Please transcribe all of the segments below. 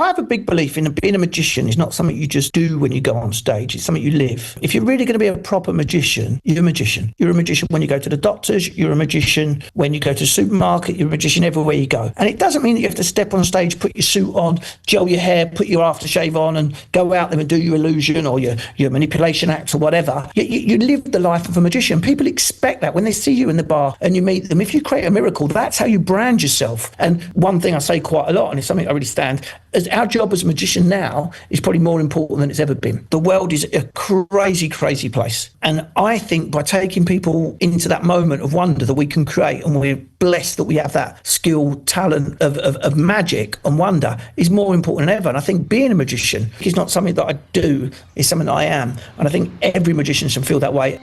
I have a big belief in being a magician is not something you just do when you go on stage. It's something you live. If you're really going to be a proper magician, you're a magician. You're a magician when you go to the doctors. You're a magician when you go to the supermarket. You're a magician everywhere you go. And it doesn't mean that you have to step on stage, put your suit on, gel your hair, put your aftershave on and go out there and do your illusion or your manipulation acts or whatever. You live the life of a magician. People expect that when they see you in the bar and you meet them. If you create a miracle, that's how you brand yourself. And one thing I say quite a lot, and it's something I really stand, is our job as a magician now is probably more important than it's ever been. The world is a crazy, crazy place. And I think by taking people into that moment of wonder that we can create, and we're blessed that we have that skill, talent of magic and wonder, is more important than ever. And I think being a magician is not something that I do, it's something that I am. And I think every magician should feel that way.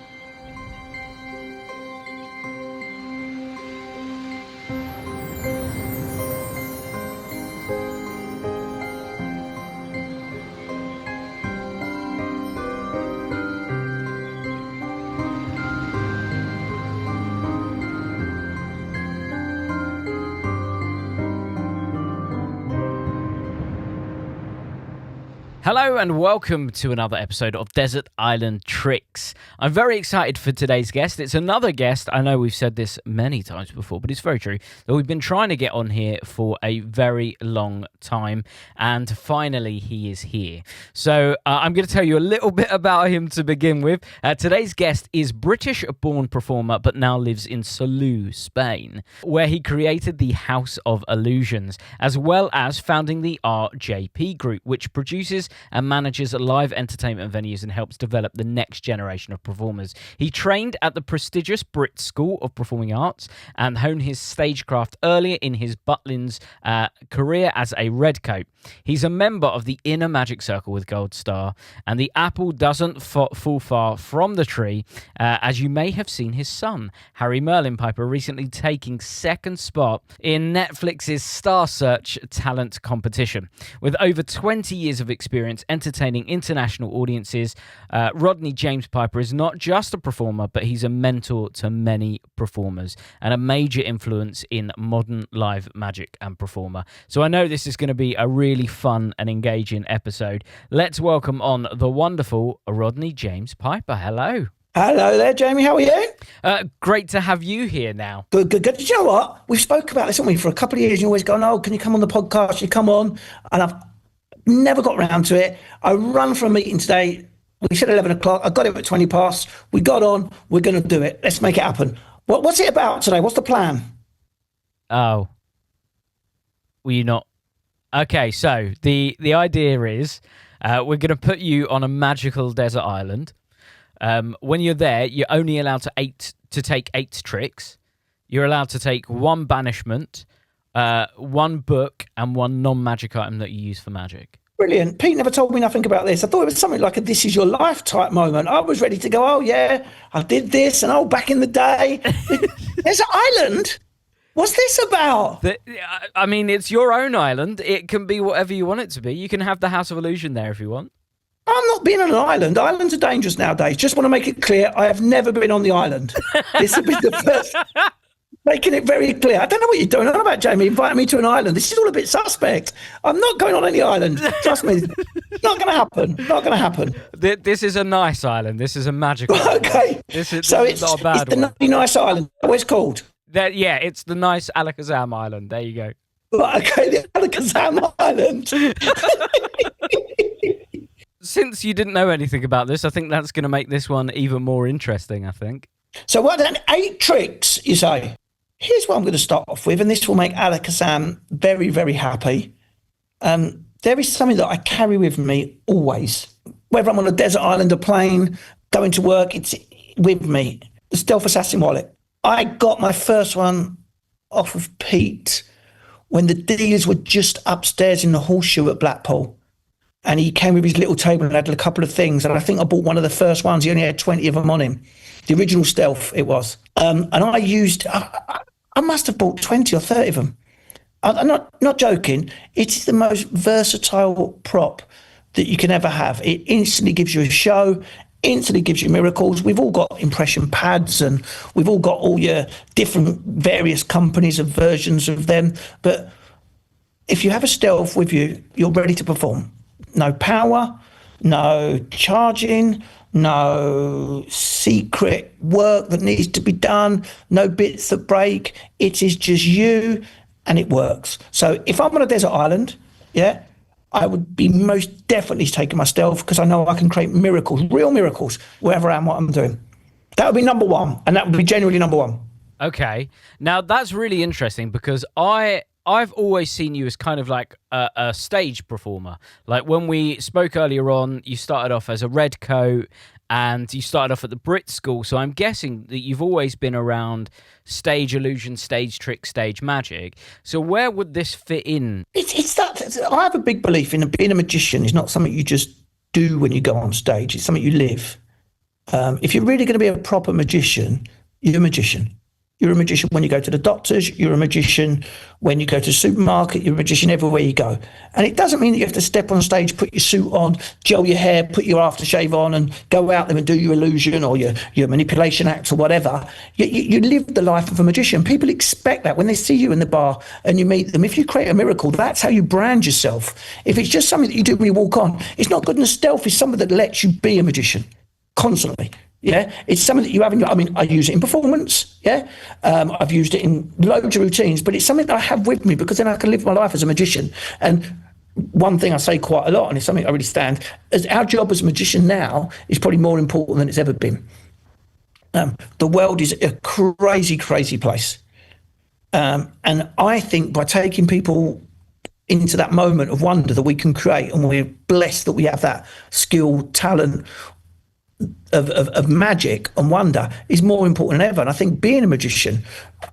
Hello and welcome to another episode of Desert Island Tricks. I'm very excited for today's guest. It's another guest, I know we've said this many times before, but it's very true, that we've been trying to get on here for a very long time, and finally he is here. So I'm going to tell you a little bit about him to begin with. Today's guest is British-born performer, but now lives in Salou, Spain, where he created the House of Illusions, as well as founding the RJP Group, which produces and manages live entertainment venues and helps develop the next generation of performers. He trained at the prestigious Brit School of Performing Arts and honed his stagecraft earlier in his Butlins career as a redcoat. He's a member of the Inner Magic Circle with Gold Star, and the apple doesn't fall far from the tree, as you may have seen his son, Harry Merlin Piper, recently taking second spot in Netflix's Star Search talent competition. With over 20 years of experience entertaining international audiences, Rodney James Piper is not just a performer, but he's a mentor to many performers and a major influence in modern live magic and performer. So I know this is going to be a really fun and engaging episode. Let's welcome on the wonderful Rodney James Piper. Hello. Hello there, Jamie. How are you? Great to have you here now. Good. Did you know what? We've spoke about this, haven't we, for a couple of years. You always go, "Oh, can you come on the podcast?" You come on, and I've never got round to it. I run for a meeting today. We said 11 o'clock. I got it at 20 past. We got on. We're going to do it. Let's make it happen. What's it about today? What's the plan? Oh. Were you not? Okay, so the idea is we're going to put you on a magical desert island. When you're there, you're only allowed to take 8 tricks. You're allowed to take 1 banishment, 1 book, and 1 non-magic item that you use for magic. Brilliant. Pete never told me nothing about this. I thought it was something like a "this is your life" type moment. I was ready to go, "Oh yeah, I did this," and back in the day. There's an island. What's this about? I mean, it's your own island. It can be whatever you want it to be. You can have the House of Illusion there if you want. I'm not being on an island. Islands are dangerous nowadays. Just want to make it clear, I have never been on the island. This will be the first. Making it very clear. I don't know what you're doing on about, Jamie, inviting me to an island. This is all a bit suspect. I'm not going on any island. Trust me. It's not going to happen. Not going to happen. This is a nice island. This is a magical island. Okay. This is so not a bad one. It's the nice island. What it's called? Yeah, it's the nice Alakazam Island. There you go. Right, okay, the Alakazam Island. Since you didn't know anything about this, I think that's going to make this one even more interesting, I think. So what then? 8 tricks, you say? Here's what I'm going to start off with, and this will make Alakazam very, very happy. There is something that I carry with me always. Whether I'm on a desert island, a plane, going to work, it's with me. The Stealth Assassin wallet. I got my first one off of Pete when the dealers were just upstairs in the Horseshoe at Blackpool. And he came with his little table and had a couple of things. And I think I bought one of the first ones. He only had 20 of them on him. The original Stealth, it was. And I used... I must have bought 20 or 30 of them. I'm not joking. It is the most versatile prop that you can ever have. It instantly gives you a show, instantly gives you miracles. We've all got impression pads and we've all got all your different various companies of versions of them. But If you have a stealth with you, you're ready to perform. No power, no charging, no secret work that needs to be done, no bits that break. It is just you and it works. So if I'm on a desert island, yeah, I would be most definitely taking my stealth because I know I can create miracles, real miracles, wherever I am, what I'm doing. That would be number one, and that would be genuinely number one. Okay. Now that's really interesting because I've always seen you as kind of like a stage performer. Like when we spoke earlier on, you started off as a red coat and you started off at the Brit School. So I'm guessing that you've always been around stage illusion, stage trick, stage magic. So where would this fit in? It's that I have a big belief in being a magician is not something you just do when you go on stage. It's something you live. If you're really going to be a proper magician, you're a magician. You're a magician when you go to the doctors. You're a magician when you go to the supermarket. You're a magician everywhere you go. And it doesn't mean that you have to step on stage, put your suit on, gel your hair, put your aftershave on and go out there and do your illusion or your manipulation act or whatever. You live the life of a magician. People expect that when they see you in the bar and you meet them. If you create a miracle, that's how you brand yourself. If it's just something that you do when you walk on, it's not good. And stealth is something that lets you be a magician constantly. Yeah, it's something that you have in your, I use it in performance. Yeah, I've used it in loads of routines, but it's something that I have with me because then I can live my life as a magician. And one thing I say quite a lot, and it's something I really stand, is our job as a magician now is probably more important than it's ever been. The world is a crazy, crazy place. And I think by taking people into that moment of wonder that we can create, and we're blessed that we have that skill, talent, of magic and wonder is more important than ever. And I think being a magician,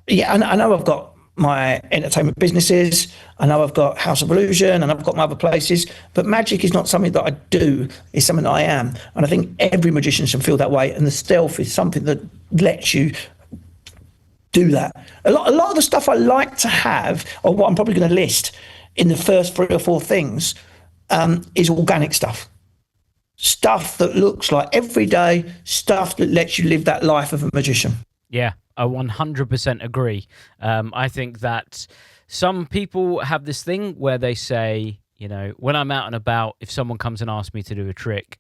yeah, I know I've got my entertainment businesses, I know I've got House of Illusion, and I've got my other places, but magic is not something that I do, it's something that I am. And I think every magician should feel that way, and the stealth is something that lets you do that. A lot of the stuff I like to have, or what I'm probably going to list in the first 3 or 4 things, is organic stuff. Stuff that looks like everyday stuff that lets you live that life of a magician. Yeah, I 100% agree. I think that some people have this thing where they say, you know, when I'm out and about, if someone comes and asks me to do a trick,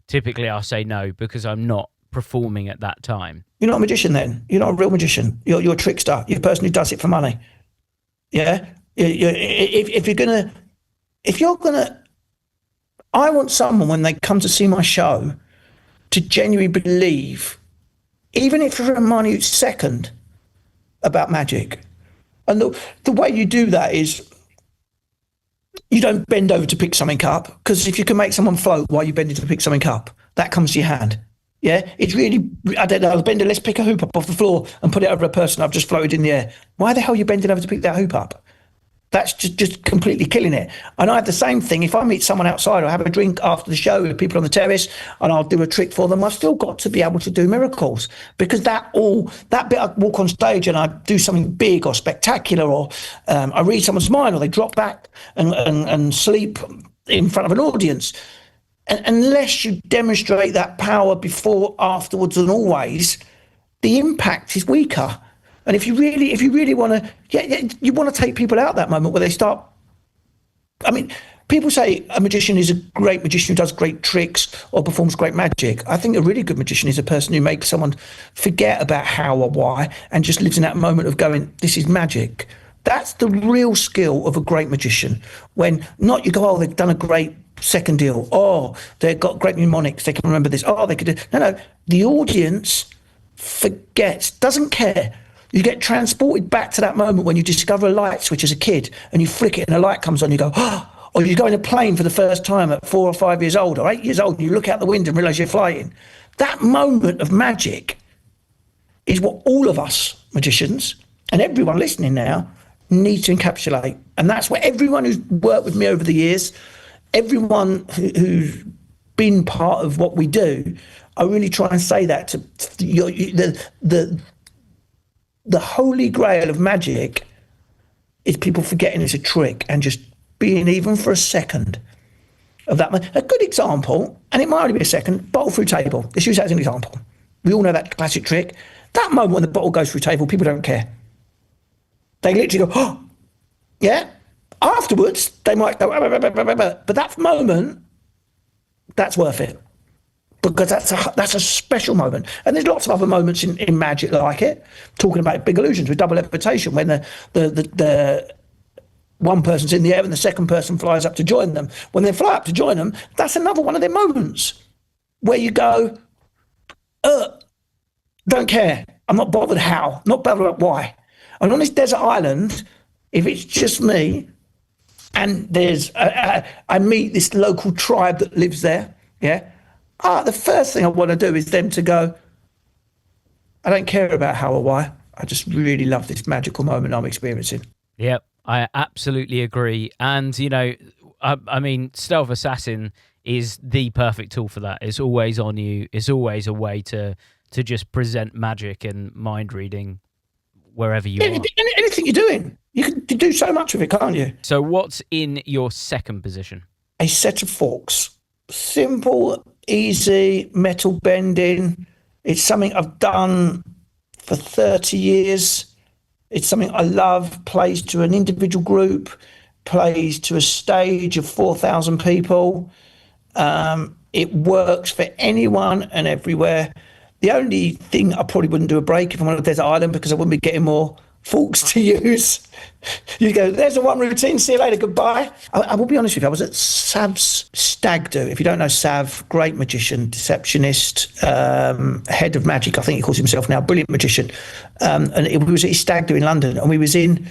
typically I'll say no because I'm not performing at that time. You're not a magician then. You're not a real magician. You're a trickster. You're a person who does it for money. Yeah? If you're going to, I want someone when they come to see my show to genuinely believe, even if for a minute second, about magic. And the way you do that is you don't bend over to pick something up, because if you can make someone float while you're bending to pick something up, that comes to your hand. Yeah, it's really, I don't know, Bender, let's pick a hoop up off the floor and put it over a person I've just floated in the air. Why the hell are you bending over to pick that hoop up? That's just completely killing it. And I have the same thing. If I meet someone outside or have a drink after the show with people on the terrace and I'll do a trick for them, I've still got to be able to do miracles, because that bit I walk on stage and I do something big or spectacular, or I read someone's mind, or they drop back and sleep in front of an audience. And unless you demonstrate that power before, afterwards, and always, the impact is weaker. And if you really want to, you want to take people out that moment where they start. I mean, people say a magician is a great magician who does great tricks or performs great magic. I think a really good magician is a person who makes someone forget about how or why and just lives in that moment of going, this is magic. That's the real skill of a great magician. When not you go, oh, they've done a great second deal. Oh, they've got great mnemonics. They can remember this. Oh, they could do. No. The audience forgets, doesn't care. You get transported back to that moment when you discover a light switch as a kid and you flick it and a light comes on, you go, oh, or you go in a plane for the first time at 4 or 5 years old or 8 years old and you look out the window and realise you're flying. That moment of magic is what all of us magicians and everyone listening now need to encapsulate. And that's what everyone who's worked with me over the years, everyone who's been part of what we do, I really try and say that to the holy grail of magic is people forgetting it's a trick and just being, even for a second, of that. A good example, and it might only be a second, bottle through table. Let's use that as an example. We all know that classic trick. That moment when the bottle goes through table, people don't care. They literally go, oh, yeah. Afterwards, they might go, but that moment, that's worth it. Because that's a special moment. And there's lots of other moments in magic like it. Talking about big illusions with double levitation, when the one person's in the air and the second person flies up to join them. When they fly up to join them, that's another one of their moments where you go, don't care. I'm not bothered how, not bothered about why. And on this desert island, if it's just me and I meet this local tribe that lives there, yeah, the first thing I want to do is them to go, I don't care about how or why. I just really love this magical moment I'm experiencing. Yep, I absolutely agree. And, I mean, Stealth Assassin is the perfect tool for that. It's always on you. It's always a way to just present magic and mind reading wherever you are. Anything you're doing, you can do so much with it, can't you? So what's in your second position? A set of forks. Simple, easy, metal bending. It's something I've done for 30 years. It's something I love. Plays to an individual group, plays to a stage of 4,000 people. It works for anyone and everywhere. The only thing I probably wouldn't do a break if I'm on a desert island, because I wouldn't be getting more forks to use. You go, there's the one routine, see you later, goodbye. I will be honest with you, I was at Sav's stag do. If you don't know Sav, great magician, deceptionist, head of magic, I think he calls himself now, brilliant magician. And we was at his stag do in London, and we was in,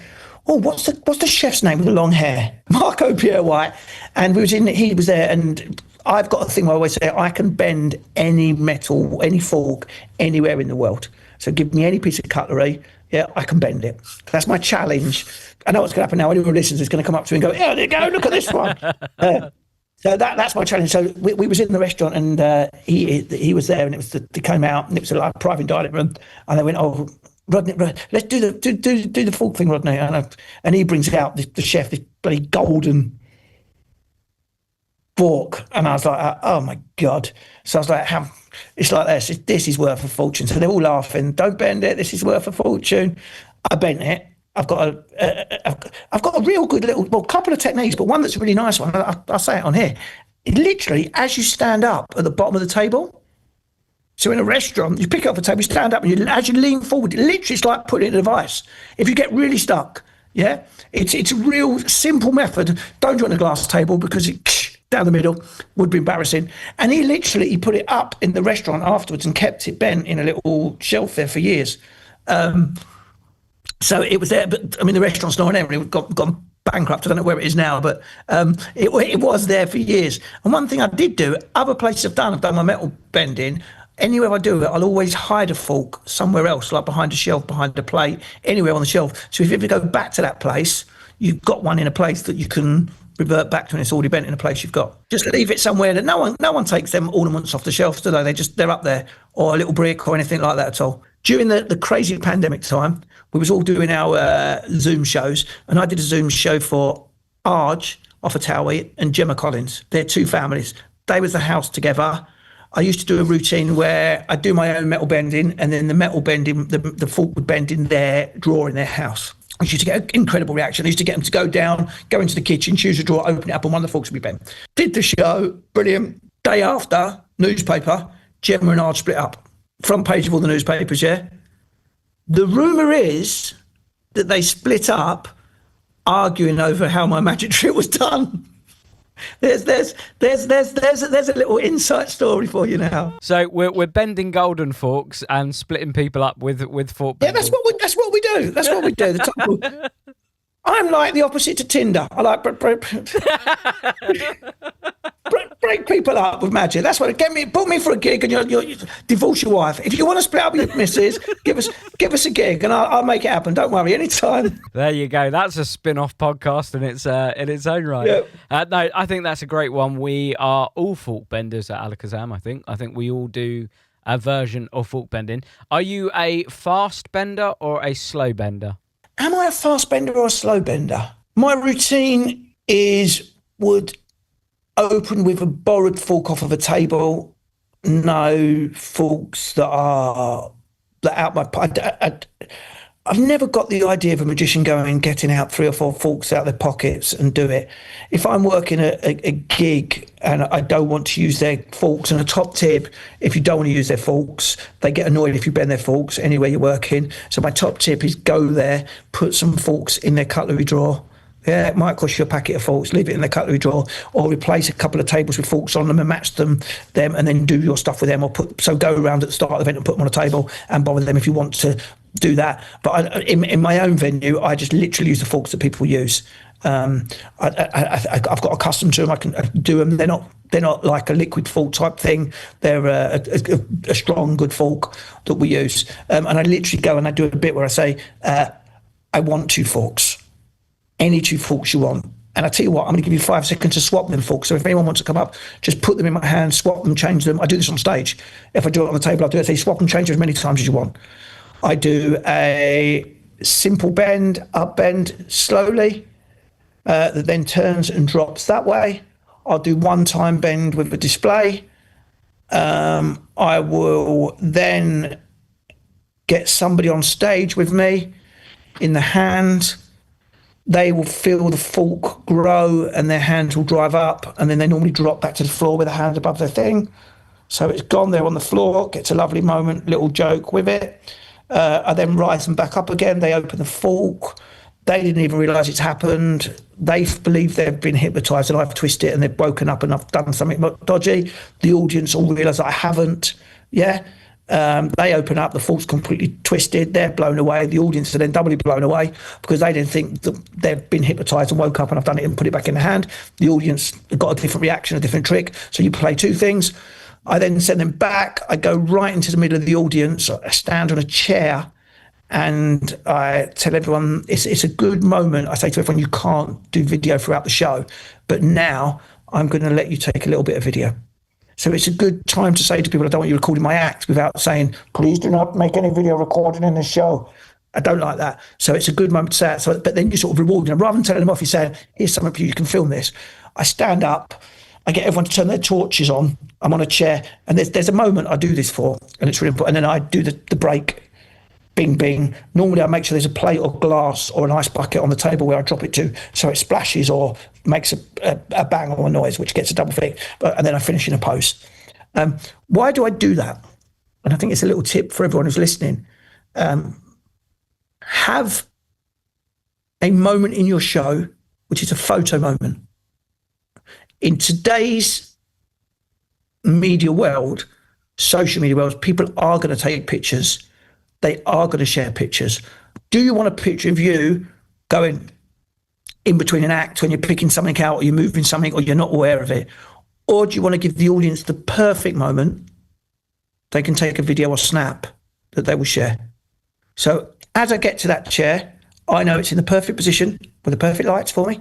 what's the chef's name with the long hair? Marco Pierre White. And he was there, and I've got a thing where I always say, I can bend any metal, any fork, anywhere in the world. So give me any piece of cutlery, yeah, I can bend it. That's my challenge. I know what's going to happen now. Anyone who listens is going to come up to me and go, yeah, there you go, look at this one. So that's my challenge. So we was in the restaurant, and he was there, and they came out, and it was like a private dining room, and they went, Rodney, let's do the fork thing, Rodney. And he brings out the chef, this bloody golden fork, and I was like, oh my God. So I was like, it's like this is worth a fortune. So they're all laughing, don't bend it, this is worth a fortune. I bent it. I've got a real good couple of techniques, but one that's a really nice one, I'll say it on here. It literally, as you stand up at the bottom of the table, so in a restaurant, you pick up the table, you stand up, and as you lean forward, literally it's like putting it in a vice. If you get really stuck, yeah, it's a real simple method. Don't join a glass table, because it down the middle would be embarrassing. And he put it up in the restaurant afterwards and kept it bent in a little shelf there for years. So it was there, but I mean, the restaurant's not there, and it gone bankrupt. I don't know where it is now, but it was there for years. And one thing I did do, other places I've done my metal bending. Anywhere I do it, I'll always hide a fork somewhere else, like behind a shelf, behind a plate, anywhere on the shelf. So if you ever go back to that place, you've got one in a place that you can revert back to, and it's already bent in a place you've got. Just leave it somewhere that no one takes them ornaments off the shelves, do they? They're up there, or a little brick or anything like that at all. During the crazy pandemic time, we was all doing our Zoom shows, and I did a Zoom show for Arj off of Towie and Gemma Collins. They're two families. They was the house together. I used to do a routine where I do my own metal bending, and then the metal bending, the fork would bend in their drawer in their house. I used to get an incredible reaction. I used to get them to go down, go into the kitchen, choose a drawer, open it up, and one of the forks would be bent. Did the show, brilliant. Day after, newspaper, Gemma and Arj split up. Front page of all the newspapers, yeah? The rumour is that they split up arguing over how my magic trick was done. There's a little inside story for you now. So we're bending golden forks and splitting people up with fork bending. Yeah, that's what we do. That's what we do. I'm like the opposite to Tinder. I like break people up with magic. That's what book me for a gig, and you divorce your wife. If you want to split up with your missus, give us a gig, and I'll make it happen. Don't worry, anytime. There you go. That's a spin-off podcast in its own right. Yeah. No, I think that's a great one. We are all fork benders at Alakazam. I think we all do a version of fork bending. Are you a fast bender or a slow bender? Am I a fast bender or a slow bender? My routine would open with a borrowed fork off of a table. No forks that are out my. I've never got the idea of a magician going and getting out 3 or 4 forks out of their pockets and do it. If I'm working a gig and I don't want to use their forks, and a top tip, if you don't want to use their forks, they get annoyed if you bend their forks anywhere you're working. So my top tip is go there, put some forks in their cutlery drawer. Yeah, it might cost you a packet of forks. Leave it in the cutlery drawer, or replace a couple of tables with forks on them and match them, and then do your stuff with them. Or go around at the start of the event and put them on a table and bother them if you want to do that. But in my own venue, I just literally use the forks that people use. I've got accustomed to them. I can do them. They're not like a liquid fork type thing. They're a strong, good fork that we use. And I literally go and I do a bit where I say, I want 2 forks. Any 2 forks you want. And I tell you what, I'm going to give you 5 seconds to swap them forks. So if anyone wants to come up, just put them in my hand, swap them, change them. I do this on stage. If I do it on the table, I'll do it. I say swap and change as many times as you want. I do a simple bend, up bend, slowly, that then turns and drops that way. I'll do one-time bend with a display. I will then get somebody on stage with me in the hand. They will feel the fork grow and their hands will drive up, and then they normally drop back to the floor with a hand above their thing. So it's gone there on the floor, gets a lovely moment, little joke with it. I then rise them back up again. They open the fork. They didn't even realise it's happened. They believe they've been hypnotised and I've twisted it and they've woken up and I've done something dodgy. The audience all realise I haven't. Yeah. They open up, the fork's completely twisted, they're blown away. The audience are then doubly blown away because they didn't think that they've been hypnotised and woke up and I've done it and put it back in the hand. The audience got a different reaction, a different trick. So you play 2 things. I then send them back. I go right into the middle of the audience. I stand on a chair and I tell everyone it's a good moment. I say to everyone, you can't do video throughout the show, but now I'm going to let you take a little bit of video. So it's a good time to say to people, I don't want you recording my act, without saying, please do not make any video recording in the show. I don't like that. So it's a good moment to say it. So, but then you sort of reward them. Rather than telling them off, you're saying, here's something for you, you can film this. I stand up, I get everyone to turn their torches on. I'm on a chair, and there's a moment I do this for, and it's really important. And then I do the break. Bing, bing. Normally I make sure there's a plate or glass or an ice bucket on the table where I drop it to, so it splashes or makes a bang or a noise, which gets a double flick. And then I finish in a pose. Why do I do that? And I think it's a little tip for everyone who's listening. Have a moment in your show, which is a photo moment. In today's media world, social media world, people are going to take pictures. They are going to share pictures. Do you want a picture of you going in between an act when you're picking something out or you're moving something or you're not aware of it? Or do you want to give the audience the perfect moment they can take a video or snap that they will share? So as I get to that chair, I know it's in the perfect position with the perfect lights for me.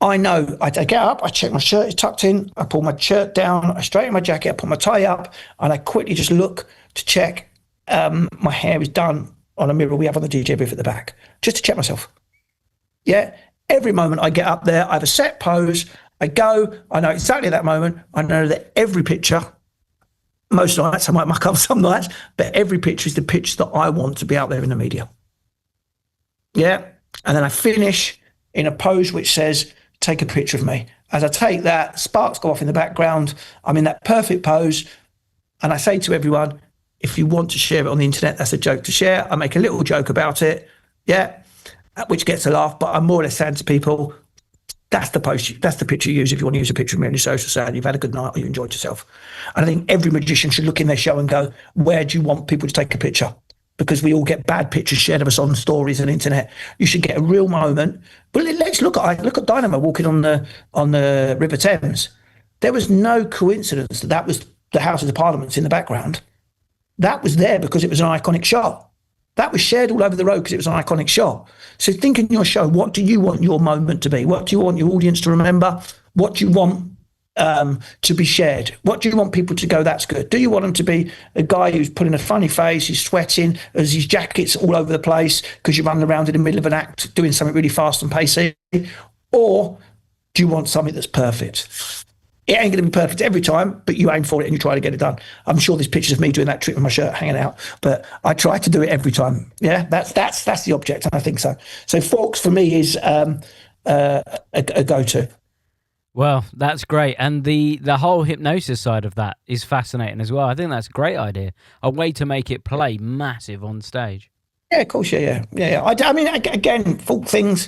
I know I get up, I check my shirt is tucked in, I pull my shirt down, I straighten my jacket, I put my tie up, and I quickly just look to check my hair is done on a mirror we have on the DJ booth at the back, just to check myself. Yeah, every moment I get up there, I have a set pose, I go, I know exactly at that moment, I know that every picture, most nights, I might muck up some nights, but every picture is the picture that I want to be out there in the media. Yeah, and then I finish in a pose which says, take a picture of me. As I take that, sparks go off in the background, I'm in that perfect pose, and I say to everyone, if you want to share it on the internet, that's a joke to share. I make a little joke about it, yeah, which gets a laugh, but I'm more or less saying to people, that's the post, that's the picture you use if you want to use a picture of me on your social site, you've had a good night or you enjoyed yourself. And I think every magician should look in their show and go, where do you want people to take a picture? Because we all get bad pictures shared of us on stories and internet. You should get a real moment. But let's look at Dynamo walking on the River Thames. There was no coincidence that was the Houses of Parliament in the background. That was there because it was an iconic shot. That was shared all over the road because it was an iconic shot. So think in your show, what do you want your moment to be? What do you want your audience to remember? What do you want to be shared? What do you want people to go, that's good? Do you want them to be a guy who's putting a funny face, he's sweating, as his jacket's all over the place because you're running around in the middle of an act doing something really fast and pacey? Or do you want something that's perfect? It ain't going to be perfect every time, but you aim for it and you try to get it done. I'm sure there's pictures of me doing that trick with my shirt hanging out, but I try to do it every time. Yeah, that's the object, and I think so. So forks for me is a go-to. Well, that's great. And the whole hypnosis side of that is fascinating as well. I think that's a great idea. A way to make it play massive on stage. Yeah, of course, yeah. I mean, again, fork things.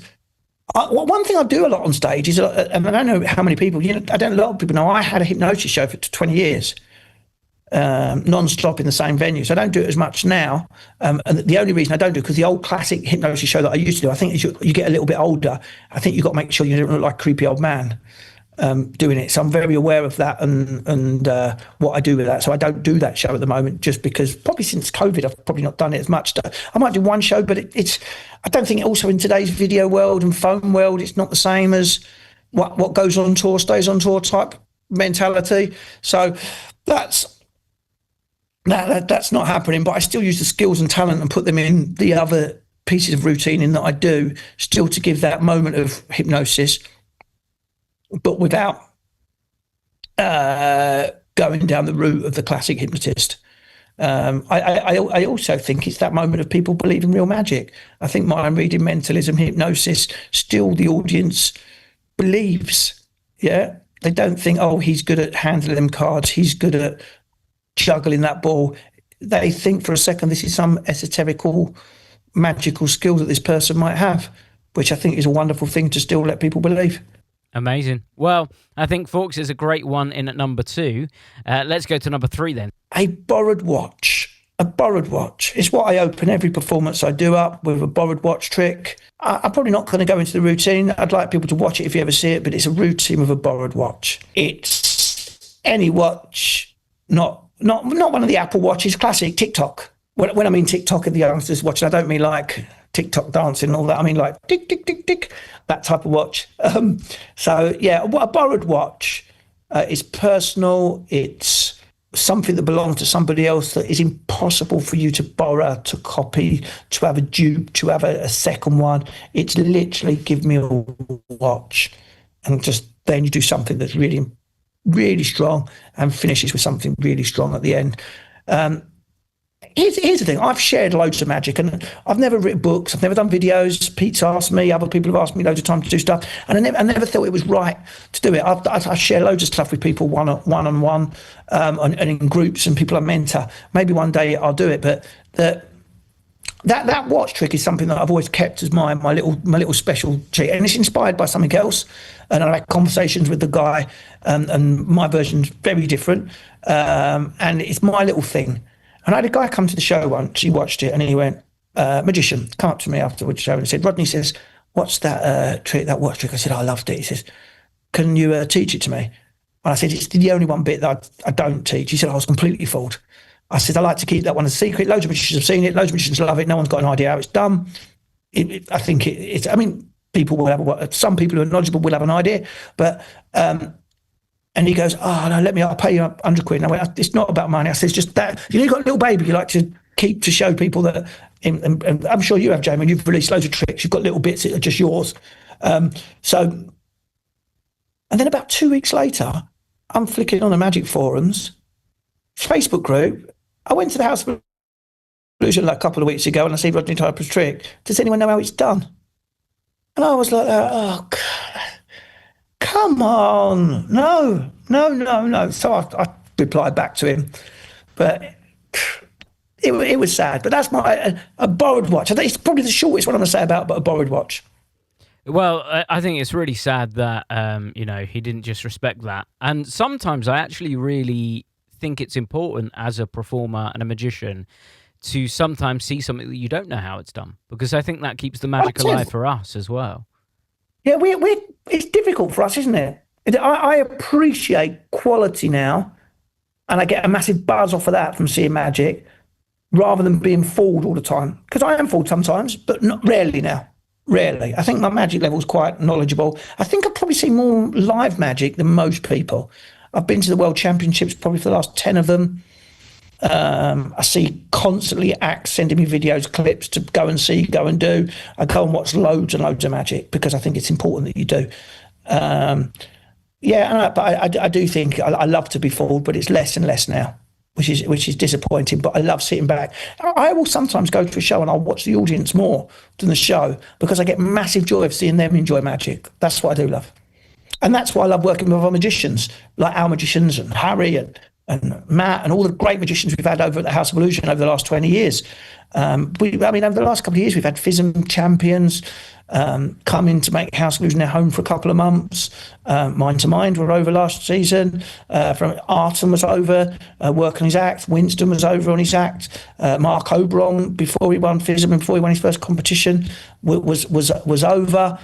One thing I do a lot on stage is, and I don't know how many people, a lot of people know, I had a hypnosis show for 20 years, non-stop in the same venue. So I don't do it as much now. And the only reason I don't do it, because the old classic hypnosis show that I used to do, I think as you get a little bit older, I think you've got to make sure you don't look like a creepy old man doing it. So I'm very aware of that and what I do with that. So I don't do that show at the moment, just because probably since COVID, I've probably not done it as much. I might do one show, but I don't think also in today's video world and phone world, it's not the same as what goes on tour stays on tour type mentality. So that's not happening, but I still use the skills and talent and put them in the other pieces of routine in that I do, still to give that moment of hypnosis, but without going down the route of the classic hypnotist. I also think it's that moment of people believing real magic. I think mind reading, mentalism, hypnosis, still the audience believes. Yeah, they don't think, oh, he's good at handling them cards, he's good at juggling that ball. They think for a second this is some esoterical, magical skill that this person might have, which I think is a wonderful thing to still let people believe. Amazing. Well, I think forks is a great one in at number 2. Let's go to number 3 then. A borrowed watch. A borrowed watch. It's what I open every performance I do up with, a borrowed watch trick. I'm probably not going to go into the routine. I'd like people to watch it if you ever see it, but it's a routine with a borrowed watch. It's any watch, not one of the Apple Watches, classic TikTok. When I mean TikTok and the youngsters watching, I don't mean like TikTok dancing and all that. I mean like tick, tick, tick, tick, that type of watch. So yeah, a borrowed watch is personal. It's something that belongs to somebody else that is impossible for you to borrow, to copy, to have a dupe, to have a second one. It's literally give me a watch, and just then you do something that's really, really strong and finishes with something really strong at the end. Here's the thing. I've shared loads of magic, and I've never written books. I've never done videos. Pete's asked me. Other people have asked me loads of times to do stuff, and I never thought it was right to do it. I share loads of stuff with people one-on-one, and in groups, and people I mentor. Maybe one day I'll do it, but that watch trick is something that I've always kept as my little special treat, and it's inspired by something else. And I had conversations with the guy, and my version's very different, and it's my little thing. And I had a guy come to the show once, he watched it, and he went, magician, come up to me after the show and said, Rodney says, what's that trick, that watch trick? I said, I loved it. He says, can you teach it to me? And I said, it's the only one bit that I don't teach. He said, I was completely fooled. I said, I like to keep that one a secret. Loads of magicians have seen it. Loads of magicians love it. No one's got an idea how it's done. I think it's, I mean, people will have, some people who are knowledgeable will have an idea, but, and he goes, oh, no, I'll pay you £100. And I went, it's not about money. I said, it's just that, you've got a little baby you like to keep to show people that, and I'm sure you have, Jamie, and you've released loads of tricks. You've got little bits that are just yours. So, and then about 2 weeks later, I'm flicking on the Magic Forums, Facebook group. I went to the House of Illusion like a couple of weeks ago, and I see Rodney Piper's trick. Does anyone know how it's done? And I was like, oh, God. Come on, no. So I replied back to him, but it was sad. But that's a borrowed watch. I think it's probably the shortest one I'm going to say about a borrowed watch. Well, I think it's really sad that he didn't just respect that. And sometimes I actually really think it's important as a performer and a magician to sometimes see something that you don't know how it's done, because I think that keeps the magic alive for us as well. Yeah, it's difficult for us, isn't it? I appreciate quality now, and I get a massive buzz off of that from seeing magic, rather than being fooled all the time. Because I am fooled sometimes, but not rarely now. Rarely. I think my magic level is quite knowledgeable. I think I've probably seen more live magic than most people. I've been to the World Championships probably for the last 10 of them. I see constantly acts sending me videos, clips to go and see, go and do. I go and watch loads and loads of magic because I think it's important that you do. Yeah, but I do think I love to be fooled, but it's less and less now, which is disappointing. But I love sitting back. I will sometimes go to a show and I'll watch the audience more than the show because I get massive joy of seeing them enjoy magic. That's what I do love. And that's why I love working with our magicians, like our magicians and Harry and Matt and all the great magicians we've had over at the House of Illusion over the last 20 years. Over the last couple of years, we've had FISM champions come in to make House of Illusion their home for a couple of months. Mind to Mind were over last season. From Artem was over, working his act. Winston was over on his act. Mark Oberon, before he won FISM and before he won his first competition, was over.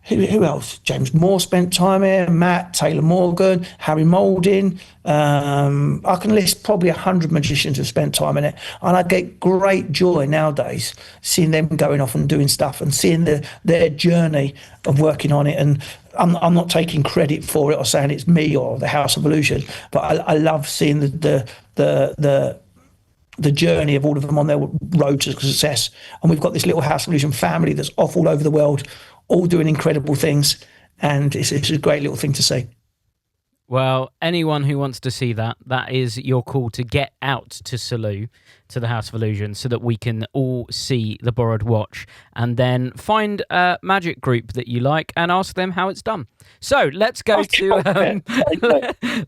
Who else? James Moore spent time here. Matt, Taylor Morgan, Harry Moulding. I can list probably 100 magicians who've spent time in it, and I get great joy nowadays seeing them going off and doing stuff and seeing their journey of working on it. And I'm not taking credit for it or saying it's me or the House of Illusion, but I love seeing the journey of all of them on their road to success. And we've got this little House of Illusion family that's off all over the world, all doing incredible things, and it's a great little thing to see. Well, anyone who wants to see that is your call to get out to Salou, to the House of Illusion, so that we can all see the borrowed watch, and then find a magic group that you like and ask them how it's done. So let's go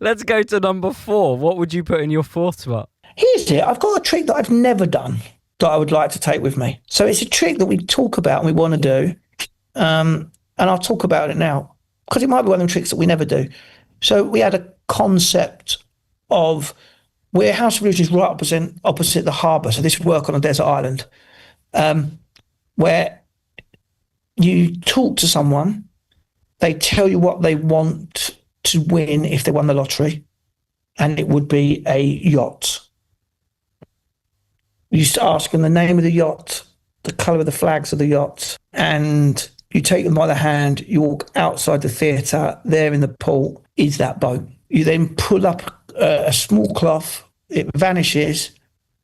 let's go to number 4. What would you put in your 4th spot? Here's it. I've got a trick that I've never done that I would like to take with me. So it's a trick that we talk about and we want to do. And I'll talk about it now because it might be one of the tricks that we never do. So we had a concept of where House of Illusion is right opposite the harbour. So this would work on a desert island, where you talk to someone, they tell you what they want to win if they won the lottery, and it would be a yacht. You used to ask them the name of the yacht, the colour of the flags of the yacht, and you take them by the hand, you walk outside the theatre, there in the port is that boat. You then pull up a small cloth, it vanishes,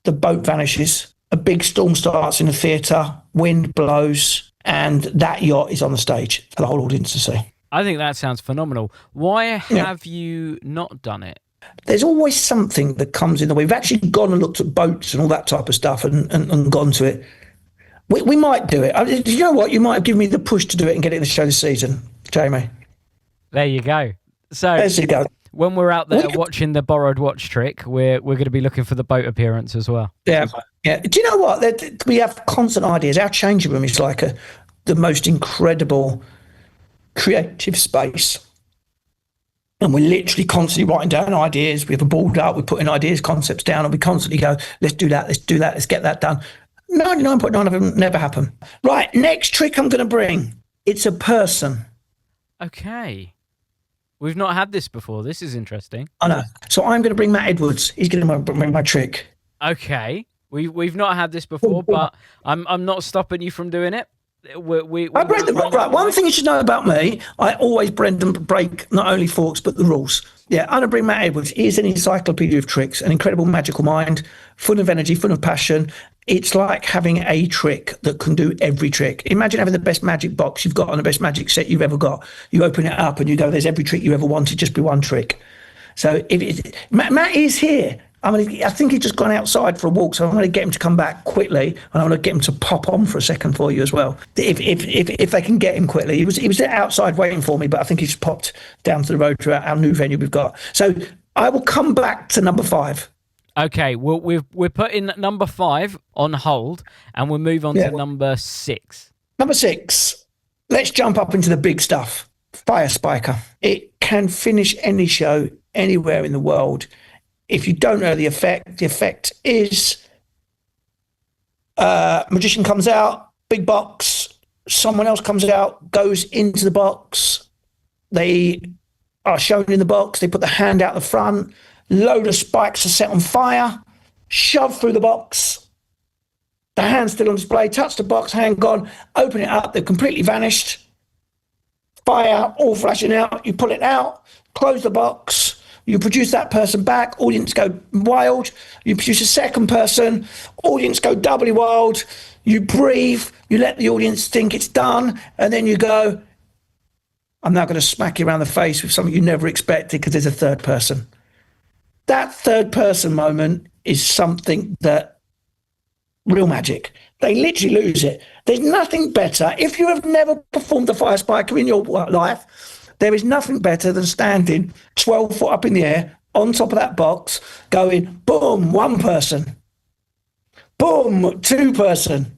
the boat vanishes, a big storm starts in the theatre, wind blows, and that yacht is on the stage for the whole audience to see. I think that sounds phenomenal. Why have you not done it? There's always something that comes in the way. We've actually gone and looked at boats and all that type of stuff and gone to it. We might do it. You know what? You might have given me the push to do it and get it in the show this season, Jamie. There you go. So there you go. When we're out there watching the borrowed watch trick, we're going to be looking for the boat appearance as well. Yeah. Do you know what? We have constant ideas. Our changing room is like the most incredible creative space. And we're literally constantly writing down ideas. We have a board up, we're putting ideas, concepts down, and we constantly go, let's do that, let's get that done. 99.9 of them never happen. Right, next trick I'm going to bring. It's a person. Okay. We've not had this before. This is interesting. I know. So I'm going to bring Matt Edwards. He's going to bring my trick. Okay. We've not had this before, but I'm not stopping you from doing it. Right, one thing you should know about me, I always break not only forks but the rules. Yeah, I'm going to bring Matt Edwards. He's an encyclopedia of tricks, an incredible magical mind, full of energy, full of passion. It's like having a trick that can do every trick. Imagine having the best magic box you've got and the best magic set you've ever got. You open it up and you go, there's every trick you ever wanted, just be one trick. So Matt is here. I think he's just gone outside for a walk, so I'm going to get him to come back quickly, and I'm going to get him to pop on for a second for you as well. If they can get him quickly, he was outside waiting for me, but I think he's popped down to the road to our new venue we've got. So I will come back to number 5. Okay, we're putting number 5 on hold, and we'll move on to number 6. Number 6. Let's jump up into the big stuff. Fire Spiker. It can finish any show anywhere in the world. If you don't know the effect is magician comes out, big box, someone else comes out, goes into the box. They are shown in the box. They put the hand out the front. Load of spikes are set on fire, shoved through the box. The hand's still on display. Touch the box, hand gone. Open it up. They've completely vanished. Fire all flashing out. You pull it out, close the box. You produce that person back, audience go wild. You produce a second person, audience go doubly wild. You breathe, you let the audience think it's done, and then you go, I'm now going to smack you around the face with something you never expected because there's a third person. That third person moment is something that real magic. They literally lose it. There's nothing better. If you have never performed a fire spiker in your life, there is nothing better than standing 12 foot up in the air on top of that box going, boom, one person, boom, two person,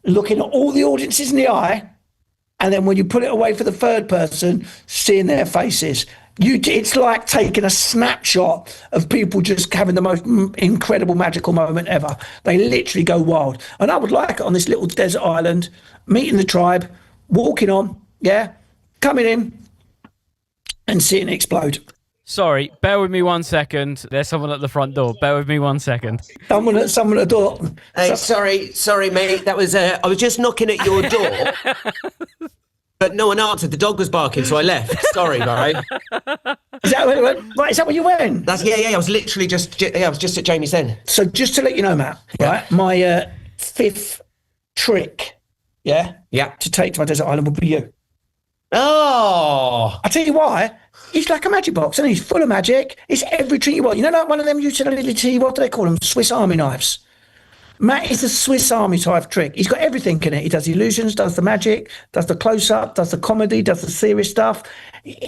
looking at all the audiences in the eye. And then when you put it away for the third person, seeing their faces, it's like taking a snapshot of people just having the most incredible magical moment ever. They literally go wild. And I would like it on this little desert island, meeting the tribe, walking on, coming in and seeing it explode. Sorry, bear with me 1 second. There's someone at the front door. Bear with me 1 second. Someone at the door. Hey, sorry, mate. That was I was just knocking at your door, but no one answered. The dog was barking, so I left. Sorry, Barry. Is that where you went? Yeah. I was literally just at Jamie's then. So just to let you know, Matt, right, my fifth trick, to take to my desert island would be you. Oh, I tell you why. It's like a magic box, and he's full of magic. It's every trick you want. You know, like one of them utility, what do they call them? Swiss Army knives. Matt is the Swiss Army type trick. He's got everything in it. He does illusions, does the magic, does the close-up, does the comedy, does the serious stuff.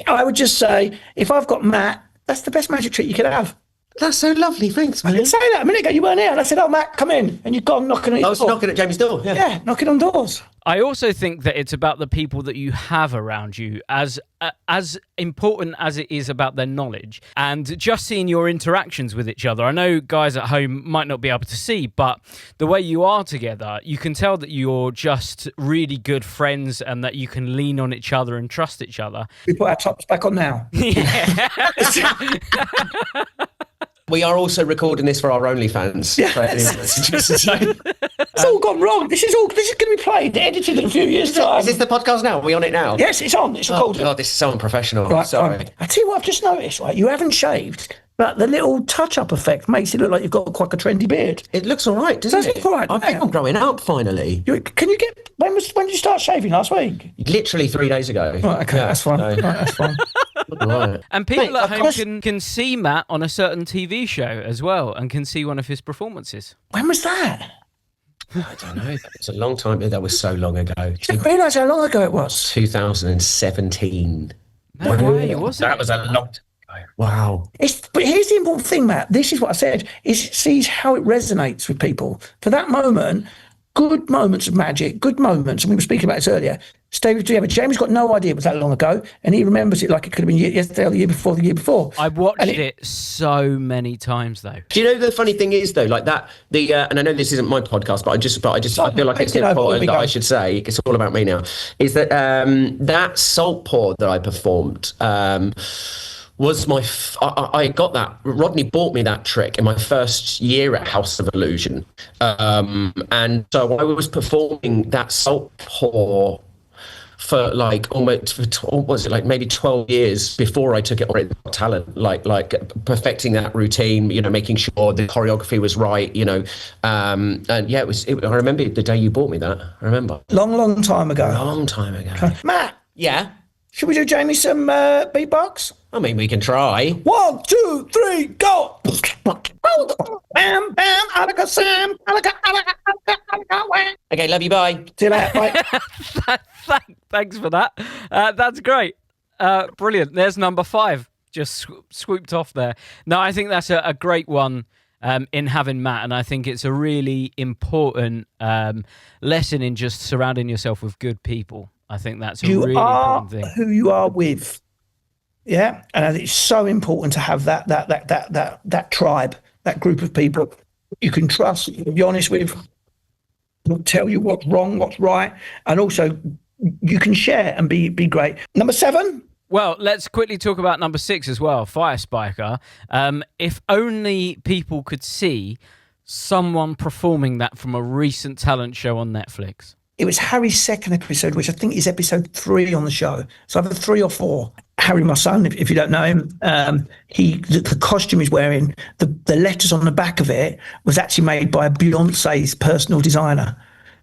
I would just say, if I've got Matt, that's the best magic trick you could have. that's so lovely. Thanks, man. I didn't say that a minute ago. You weren't here. And I said, oh, Matt, come in. And you've gone knocking at I was knocking at Jamie's door. Yeah, knocking on doors. I also think that it's about the people that you have around you, as important as it is about their knowledge, and just seeing your interactions with each other. I know guys at home might not be able to see, but the way you are together, you can tell that you're just really good friends and that you can lean on each other and trust each other. We put our tops back on now. Yeah. We are also recording this for our OnlyFans. It's all gone wrong. This is going to be played, edited in a few years' time. Is this the podcast now? Are we on it now? Yes, it's on. It's recorded. Oh, God, this is so unprofessional. Right, sorry. I tell you what, I've just noticed, right? You haven't shaved, but the little touch-up effect makes it look like you've got quite a trendy beard. It looks all right, doesn't it? Does it look all right? I think I'm growing up finally. Can you get... When did you start shaving? Last week? Literally 3 days ago. Right, okay, that's fine. Right, that's fine. Right. And people at home can see Matt on a certain TV show as well and can see one of his performances. When was that? I don't know. That was a long time. That was so long ago. I didn't realise how long ago it was. 2017. No way, was it? That was a long time ago. Wow. But here's the important thing, Matt. This is what I said. Is it sees how it resonates with people. For that moment, good moments of magic, good moments, and we were speaking about this earlier, stay together. James got no idea it was that long ago, and he remembers it like it could have been yesterday or the year before. I watched it so many times, though. Do you know the funny thing is though, like that and I know this isn't my podcast, but I feel like it's important that I should say it's all about me now. Is that that salt pour that I performed was I got that. Rodney bought me that trick in my first year at House of Illusion, and so I was performing that salt pour for like maybe 12 years before I took it on talent, like perfecting that routine, making sure the choreography was right, and yeah, I remember the day you bought me that. I remember. Long time ago. Okay. Matt. Yeah. Should we do Jamie some beatbox? I mean, we can try. 1, 2, 3, go! Bam, bam, alaka Sam, alaka. Okay, love you, bye. See you later, bye. Thanks for that. That's great. Brilliant. There's number 5, just swooped off there. No, I think that's a great one in having Matt, and I think it's a really important lesson in just surrounding yourself with good people. I think that's a really important thing. Who you are with, yeah, and I think it's so important to have that tribe, that group of people you can trust, you can be honest with, will tell you what's wrong, what's right, and also you can share and be great. Number 7. Well, let's quickly talk about number 6 as well, Fire Spiker. If only people could see someone performing that from a recent talent show on Netflix. It was Harry's second episode, which I think is episode 3 on the show. So either 3 or 4. Harry, my son, if you don't know him, the costume he's wearing, the letters on the back of it was actually made by Beyonce's personal designer.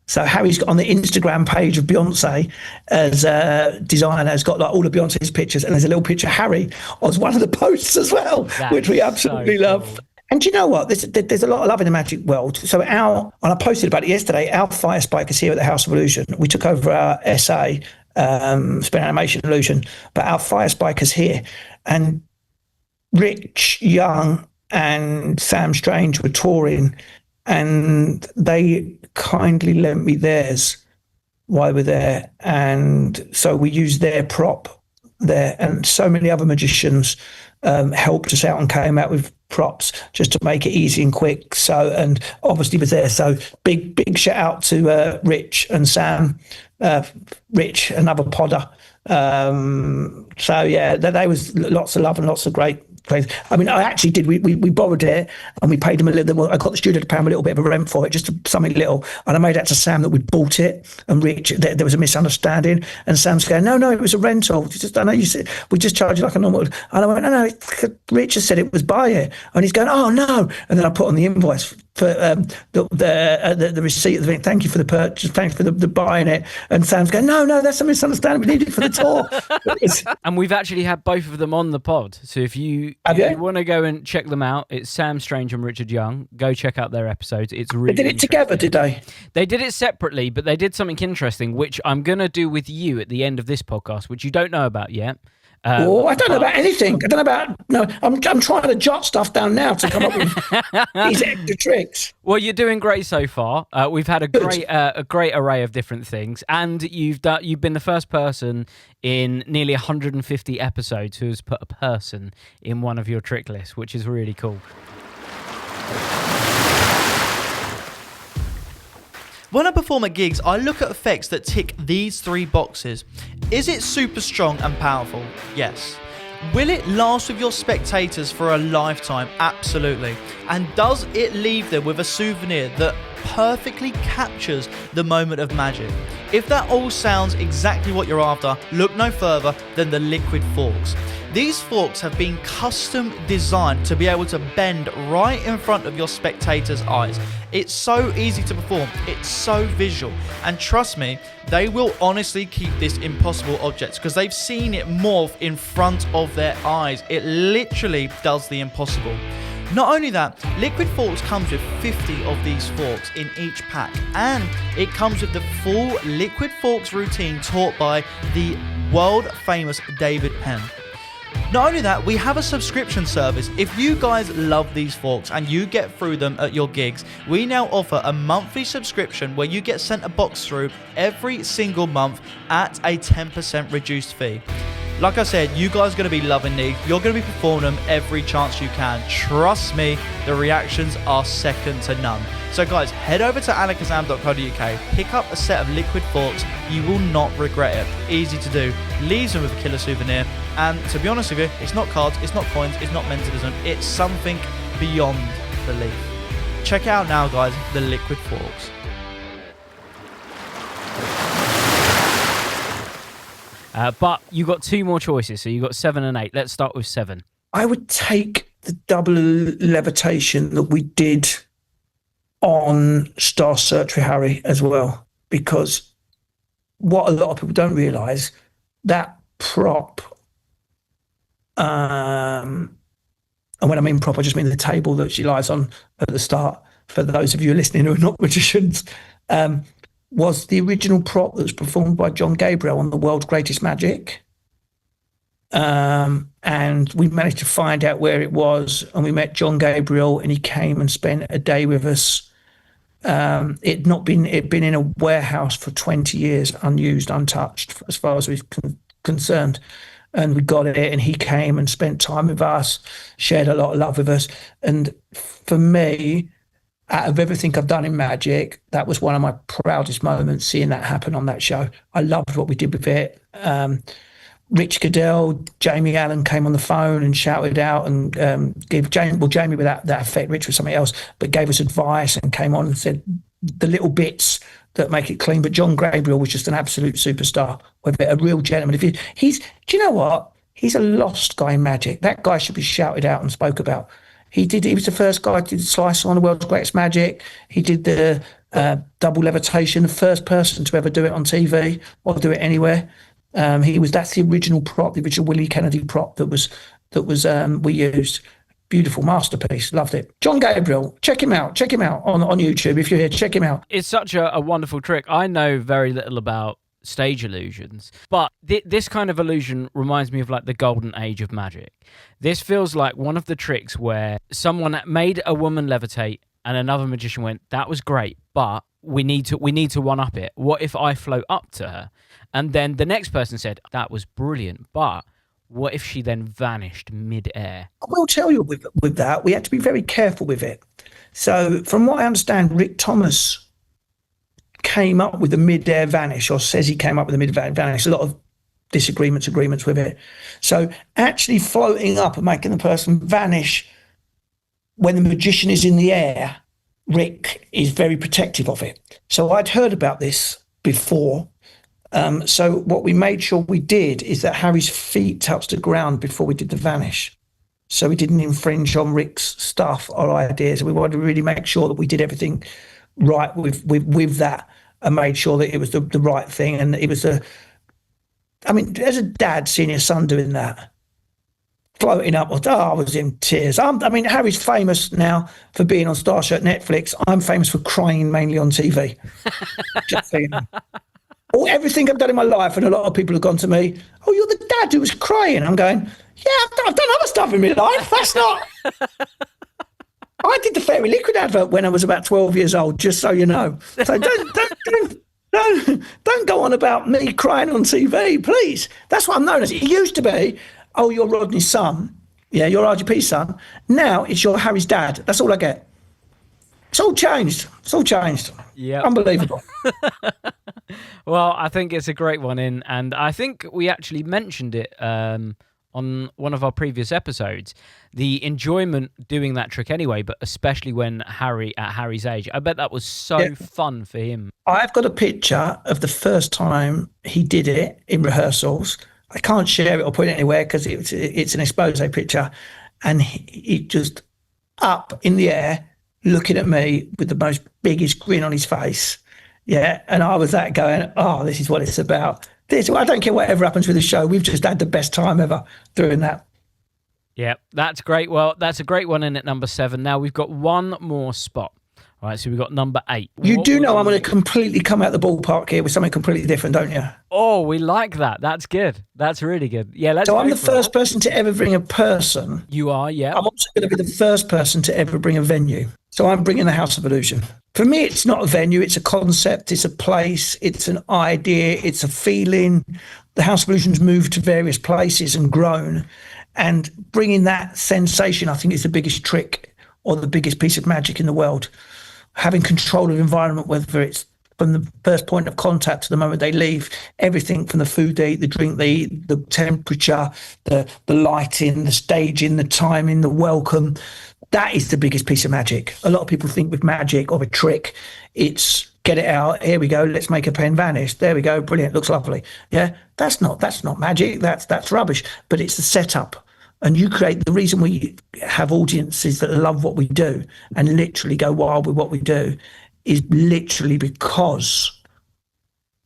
So Harry's got on the Instagram page of Beyonce as a designer, has got like all of Beyonce's pictures, and there's a little picture of Harry on one of the posts as well, which we absolutely love. And do you know what? There's a lot of love in the magic world. So and I posted about it yesterday, our Fire Spike is here at the House of Illusion. We took over our SA, Spin Animation Illusion, but our Fire Spike is here. And Rich Young and Sam Strange were touring, and they kindly lent me theirs while we're there. And so we used their prop there, and so many other magicians helped us out and came out with props just to make it easy and quick. So, and obviously was there. So big shout out to Rich and Sam. Rich, another podder. So yeah, there was lots of love and lots of great place. I mean, I actually did. We borrowed it and we paid him a little. I got the studio to pay him a little bit of a rent for it, just something little. And I made out to Sam that we'd bought it. And Rich, there was a misunderstanding. And Sam's going, no, it was a rental. I know you said we just charged you like a normal. And I went, no, Rich has said it was buy it. And he's going, oh no. And then I put on the invoice for the receipt of the thing. Thank you for the purchase. Thanks for the buying it. And Sam's going, no, that's a misunderstanding. We need it for the tour. And we've actually had both of them on the pod. So if you want to go and check them out, it's Sam Strange and Richard Young. Go check out their episodes. It's really They did it together, did they? They did it separately, but they did something interesting, which I'm going to do with you at the end of this podcast, which you don't know about yet. I don't know about anything. I don't know about. No, I'm trying to jot stuff down now to come up with these extra tricks. Well, you're doing great so far. We've had a great array of different things, and you've been the first person in nearly 150 episodes who has put a person in one of your trick lists, which is really cool. When I perform at gigs, I look at effects that tick these 3 boxes. Is it super strong and powerful? Yes. Will it last with your spectators for a lifetime? Absolutely. And does it leave them with a souvenir that perfectly captures the moment of magic? If that all sounds exactly what you're after, look no further than the liquid forks. These forks have been custom designed to be able to bend right in front of your spectators' eyes. It's so easy to perform, it's so visual, and trust me, they will honestly keep this impossible object because they've seen it morph in front of their eyes. It literally does the impossible. Not only that, Liquid Forks comes with 50 of these forks in each pack, and it comes with the full Liquid Forks routine taught by the world famous David Penn. Not only that, we have a subscription service. If you guys love these forks and you get through them at your gigs, we now offer a monthly subscription where you get sent a box through every single month at a 10% reduced fee. Like I said, you guys are going to be loving these. You're going to be performing them every chance you can. Trust me, the reactions are second to none. So guys, head over to alakazam.co.uk, pick up a set of liquid forks. You will not regret it. Easy to do. Leaves them with a killer souvenir. And to be honest with you, it's not cards, it's not coins, it's not mentalism. It's something beyond belief. Check it out now, guys, the liquid forks. But you got 2 more choices, so you got 7 and 8. Let's start with 7. I would take the double levitation that we did on Star Search for Harry as well, because what a lot of people don't realise, that prop, and when I mean prop, I just mean the table that she lies on at the start, for those of you listening who are not magicians, was the original prop that was performed by John Gabriel on The World's Greatest Magic. And we managed to find out where it was, and we met John Gabriel, and he came and spent a day with us. It'd been in a warehouse for 20 years, unused, untouched, as far as we're concerned. And we got it, and he came and spent time with us, shared a lot of love with us. And for me, out of everything I've done in magic, that was one of my proudest moments, seeing that happen on that show. I loved what we did with it. Rich Goodell, Jamie Allen came on the phone and shouted out and gave Jamie with that effect, Rich was something else, but gave us advice and came on and said the little bits that make it clean. But John Gabriel was just an absolute superstar with it, a real gentleman. Do you know what? He's a lost guy in magic. That guy should be shouted out and spoke about. He was the first guy to do the slice on The World's Greatest Magic. He did the double levitation, the first person to ever do it on TV or do it anywhere. That's the original prop, the original Willie Kennedy prop that was we used. Beautiful masterpiece, loved it. John Gabriel, check him out on YouTube if you're here. Check him out. It's such a wonderful trick. I know very little about stage illusions, but this kind of illusion reminds me of like the golden age of magic. This feels like one of the tricks where someone made a woman levitate and another magician went, that was great, but we need to one up it. What if I float up to her? And then the next person said, that was brilliant, but what if she then vanished mid-air? I will tell you with that, we had to be very careful with it. So from what I understand, Rick Thomas came up with the mid-air vanish, or says he came up with the mid-air vanish. A lot of agreements with it. So actually floating up and making the person vanish when the magician is in the air, Rick is very protective of it. So I'd heard about this before. So what we made sure we did is that Harry's feet touched the ground before we did the vanish. So we didn't infringe on Rick's stuff or ideas. We wanted to really make sure that we did everything right with that and made sure that it was the right thing. And it was as a dad seeing your son doing that, floating up, I was in tears. Harry's famous now for being on Starship Netflix. I'm famous for crying mainly on TV. Just so you know. Everything I've done in my life, and a lot of people have gone to me, oh, you're the dad who was crying. I'm going, yeah, I've done other stuff in my life. That's not... I did the Fairy Liquid advert when I was about 12 years old, just so you know. So don't go on about me crying on TV, please. That's what I'm known as. It used to be, oh, you're Rodney's son. Yeah, you're RGP's son. Now it's you're Harry's dad. That's all I get. It's all changed. Yeah. Unbelievable. Well, I think it's a great one and I think we actually mentioned it on one of our previous episodes, the enjoyment doing that trick anyway, but especially when Harry's age. I bet that was so fun for him. I've got a picture of the first time he did it in rehearsals. I can't share it or put it anywhere because it's an expose picture, and he just up in the air looking at me with the most biggest grin on his face. Yeah, and I was going, oh, this is what it's about. I don't care whatever happens with the show. We've just had the best time ever doing that. Yeah, that's great. Well, that's a great one in at number 7. Now we've got one more spot. All right, so we've got number 8. You do know I'm going to completely come out the ballpark here with something completely different, don't you? Oh, we like that. That's good. That's really good. Yeah, let's So I'm the first person to ever bring a person. You are, yeah. I'm also going to be the first person to ever bring a venue. So I'm bringing the House of Illusion. For me, it's not a venue. It's a concept. It's a place. It's an idea. It's a feeling. The House of Illusion's moved to various places and grown. And bringing that sensation, I think, is the biggest trick or the biggest piece of magic in the world. Having control of the environment, whether it's from the first point of contact to the moment they leave, everything from the food they eat, the drink they eat, the temperature, the lighting, the staging, the timing, the welcome. That is the biggest piece of magic. A lot of people think with magic or a trick, it's get it out. Here we go. Let's make a pen vanish. There we go. Brilliant. Looks lovely. Yeah, that's not magic. That's rubbish. But it's the setup. And you create the reason we have audiences that love what we do and literally go wild with what we do is literally because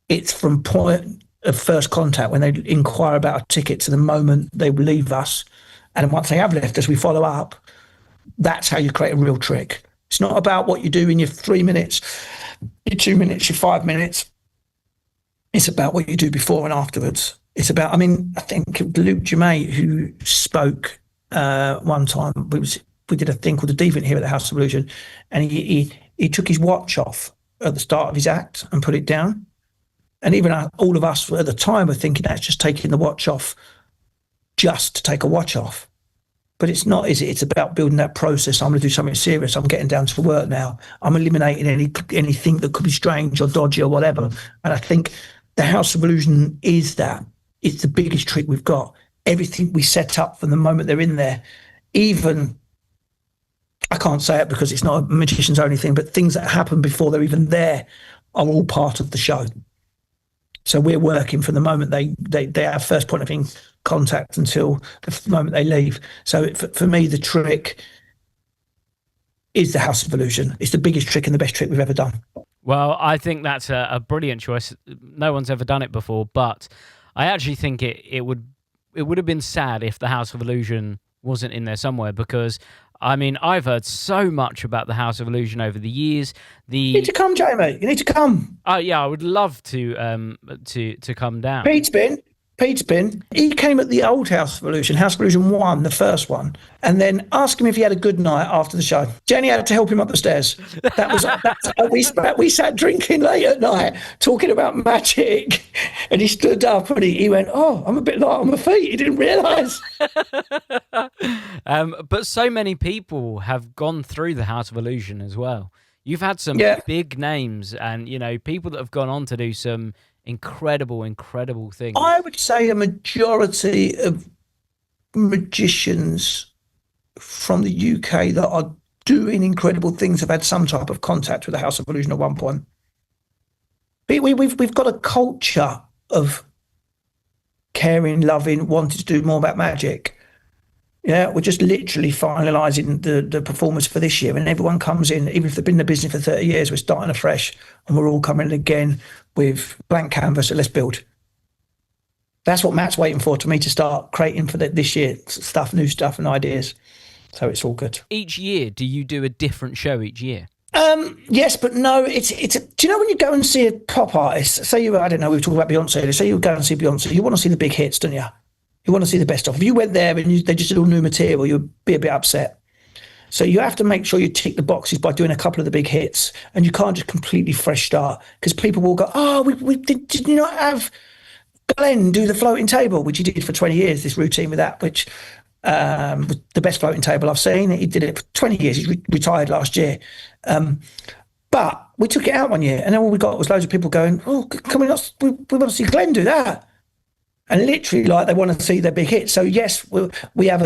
it's from point of first contact when they inquire about a ticket to the moment they leave us. And once they have left us, we follow up. That's how you create a real trick. It's not about what you do in your 3 minutes, your 2 minutes, your 5 minutes. It's about what you do before and afterwards. It's about, I think Luke Jemay, who spoke one time, we did a thing called the Deviant here at the House of Illusion, and he took his watch off at the start of his act and put it down. And even all of us at the time were thinking that's just taking the watch off just to take a watch off. But it's not, is it? It's about building that process. I'm going to do something serious. I'm getting down to work now. I'm eliminating anything that could be strange or dodgy or whatever. And I think the House of Illusion is that. It's the biggest trick we've got. Everything we set up from the moment they're in there, even, I can't say it because it's not a magician's only thing, but things that happen before they're even there are all part of the show. So we're working from the moment they have first point of contact until the moment they leave. So for me, the trick is the House of Illusion. It's the biggest trick and the best trick we've ever done. Well, I think that's a brilliant choice. No one's ever done it before, but I actually think it would have been sad if the House of Illusion wasn't in there somewhere, because I mean, I've heard so much about the House of Illusion over the years. You need to come, Jamie. You need to come. Oh yeah, I would love to come down. Pete's been. He came at the old House of Illusion, House of Illusion 1, the first one, and then asked him if he had a good night after the show. Jenny had to help him up the stairs. We sat drinking late at night, talking about magic, and he stood up and he went, "Oh, I'm a bit light on my feet." He didn't realise. But so many people have gone through the House of Illusion as well. You've had some big names, and people that have gone on to do some incredible things. I would say a majority of magicians from the UK that are doing incredible things have had some type of contact with the House of Illusion at one point. We've got a culture of caring, loving, wanting to do more about magic. Yeah, we're just literally finalising the performance for this year, and everyone comes in, even if they've been in the business for 30 years, we're starting afresh, and we're all coming in again with blank canvas, so let's build. That's what Matt's waiting for me to start creating for this year, new stuff and ideas. So it's all good. Each year, do you do a different show each year? Yes, but no, do you know when you go and see a pop artist, say we were talking about Beyonce, say you go and see Beyonce, you want to see the big hits, don't you? You want to see the best of. If you went there and they just did all new material, you'd be a bit upset. So you have to make sure you tick the boxes by doing a couple of the big hits, and you can't just completely fresh start, because people will go, "Oh, we did you not have Glenn do the floating table, which he did for 20 years, this routine with that, which was the best floating table I've seen. He did it for 20 years. He's retired last year. But we took it out one year, and then all we got was loads of people going, "Oh, can we not? We want to see Glenn do that." And literally, like, they want to see their big hit. So yes, we have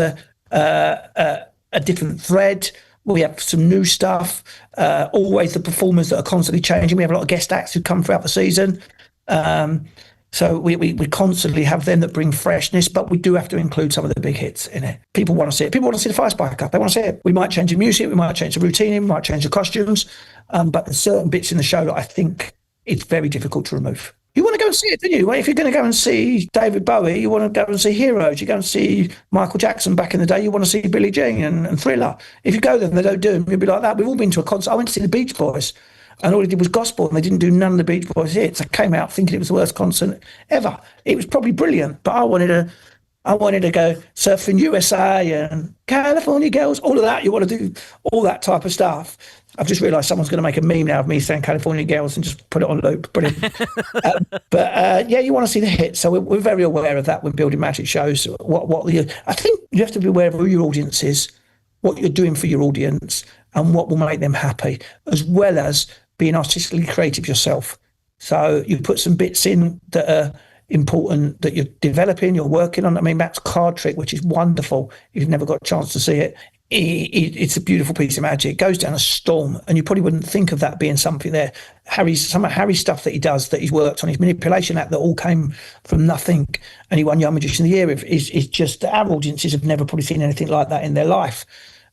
a different thread. We have some new stuff. Always the performers that are constantly changing. We have a lot of guest acts who come throughout the season. So we constantly have them that bring freshness, but we do have to include some of the big hits in it. People want to see it. People want to see the Fire Spiker. They want to see it. We might change the music. We might change the routine. We might change the costumes. But there's certain bits in the show that I think it's very difficult to remove. You want to go and see it, don't you? If you're going to go and see David Bowie, you want to go and see Heroes. You go and see Michael Jackson back in the day. You want to see Billie Jean and Thriller. If you go there and they don't do them, you'll be like that. We've all been to a concert. I went to see the Beach Boys, and all they did was gospel, and they didn't do none of the Beach Boys hits. I came out thinking it was the worst concert ever. It was probably brilliant, but I wanted to go Surfing USA and California Girls, all of that. You want to do all that type of stuff. I've just realised someone's going to make a meme now of me saying California Girls and just put it on loop. Brilliant. Yeah, you want to see the hits. So we're very aware of that when building magic shows. I think you have to be aware of who your audience is, what you're doing for your audience, and what will make them happy, as well as being artistically creative yourself. So you put some bits in that are important, that you're developing, you're working on. I mean, Matt's card trick, which is wonderful. If you've never got a chance to see it, it's a beautiful piece of magic. It goes down a storm, and you probably wouldn't think of that being something there. Some of Harry's stuff that he does, that he's worked on, his manipulation act that all came from nothing, and he won Young Magician of the Year, is just, our audiences have never probably seen anything like that in their life.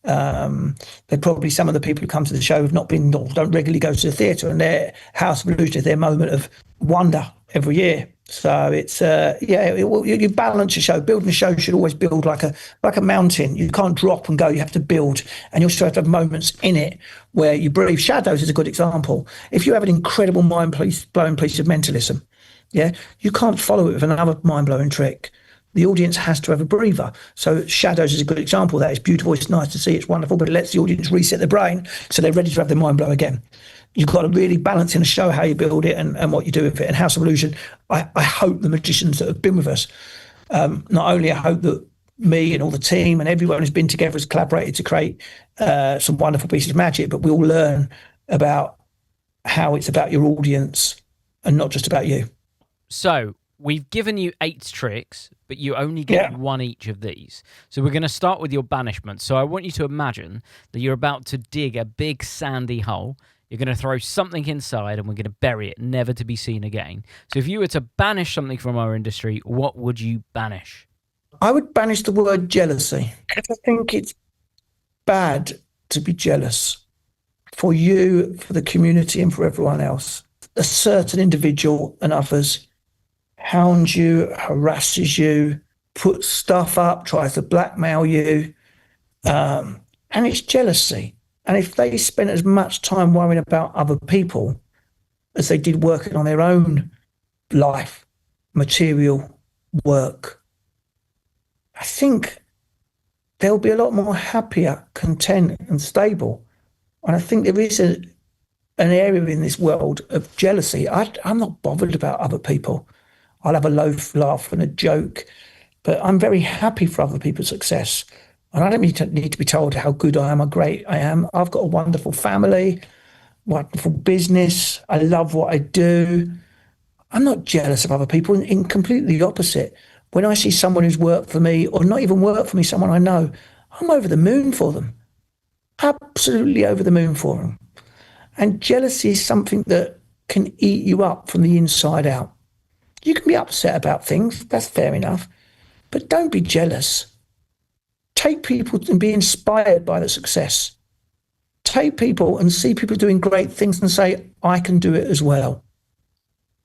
They're probably, some of the people who come to the show have not been, or don't regularly go to the theatre, and their House of Illusion is their moment of wonder every year. So it's you balance a show. Building a show should always build like a mountain. You can't drop and go. You have to build, and you also have to have moments in it where you breathe. Shadows is a good example. If you have an incredible mind-blowing piece of mentalism, you can't follow it with another mind-blowing trick. The audience has to have a breather. So Shadows is a good example of that. It's beautiful, it's nice to see, it's wonderful, but it lets the audience reset their brain so they're ready to have their mind blow again. You've got to really balance in a show how you build it and what you do with it. And House of Illusion, I hope the magicians that have been with us, not only I hope that me and all the team and everyone who's been together has collaborated to create some wonderful pieces of magic, but we all learn about how it's about your audience and not just about you. So we've given you 8 tricks, but you only get one each of these. So we're going to start with your banishment. So I want you to imagine that you're about to dig a big sandy hole. You're going to throw something inside, and we're going to bury it, never to be seen again. So if you were to banish something from our industry, what would you banish? I would banish the word jealousy. I think it's bad to be jealous. for you, for the community, and for everyone else. A certain individual and others hounds you, harasses you, puts stuff up, tries to blackmail you, and it's jealousy. And if they spent as much time worrying about other people as they did working on their own life, material work, I think they'll be a lot more happier, content, and stable. And I think there is an area in this world of jealousy. I'm not bothered about other people. I'll have a laugh and a joke, but I'm very happy for other people's success. And I don't need to be told how good I am, how great I am. I've got a wonderful family, wonderful business. I love what I do. I'm not jealous of other people. In completely the opposite. When I see someone who's worked for me, or not even worked for me, someone I know, I'm over the moon for them. Absolutely over the moon for them. And jealousy is something that can eat you up from the inside out. You can be upset about things, that's fair enough, but don't be jealous. Take people and be inspired by the success. Take people and see people doing great things and say, I can do it as well.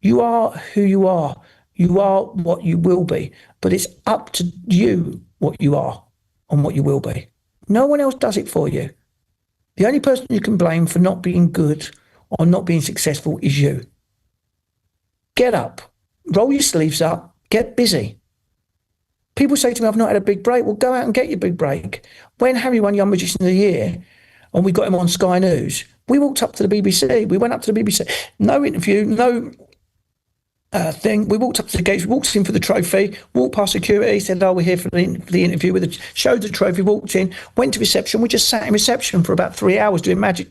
You are who you are. You are what you will be, but it's up to you what you are and what you will be. No one else does it for you. The only person you can blame for not being good or not being successful is you. Get up, roll your sleeves up, get busy. People say to me, I've not had a big break. Well, go out and get your big break. When Harry won Young Magician of the Year and we got him on Sky News, we walked up to the BBC. We went up to the BBC. No interview, no thing. We walked up to the gates, walked in for the trophy, walked past security, said, we're here for the interview, showed the trophy, walked in, went to reception. We just sat in reception for about 3 hours doing magic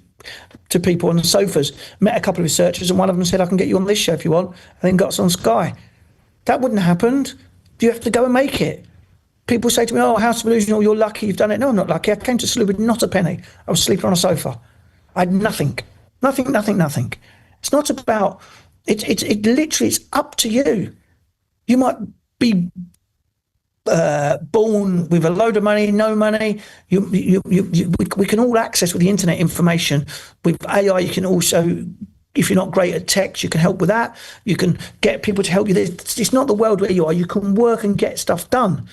to people on the sofas, met a couple of researchers, and one of them said, I can get you on this show if you want, and then got us on Sky. That wouldn't have happened. You have to go and make it. People say to me, House of Illusion, you're lucky you've done it. No, I'm not lucky. I came to Salou with not a penny. I was sleeping on a sofa. I had nothing. It's not about... It literally, it's up to you. You might be born with a load of money, no money. We can all access with the internet information. With AI, you can also, if you're not great at text, you can help with that. You can get people to help you. It's not the world where you are. You can work and get stuff done.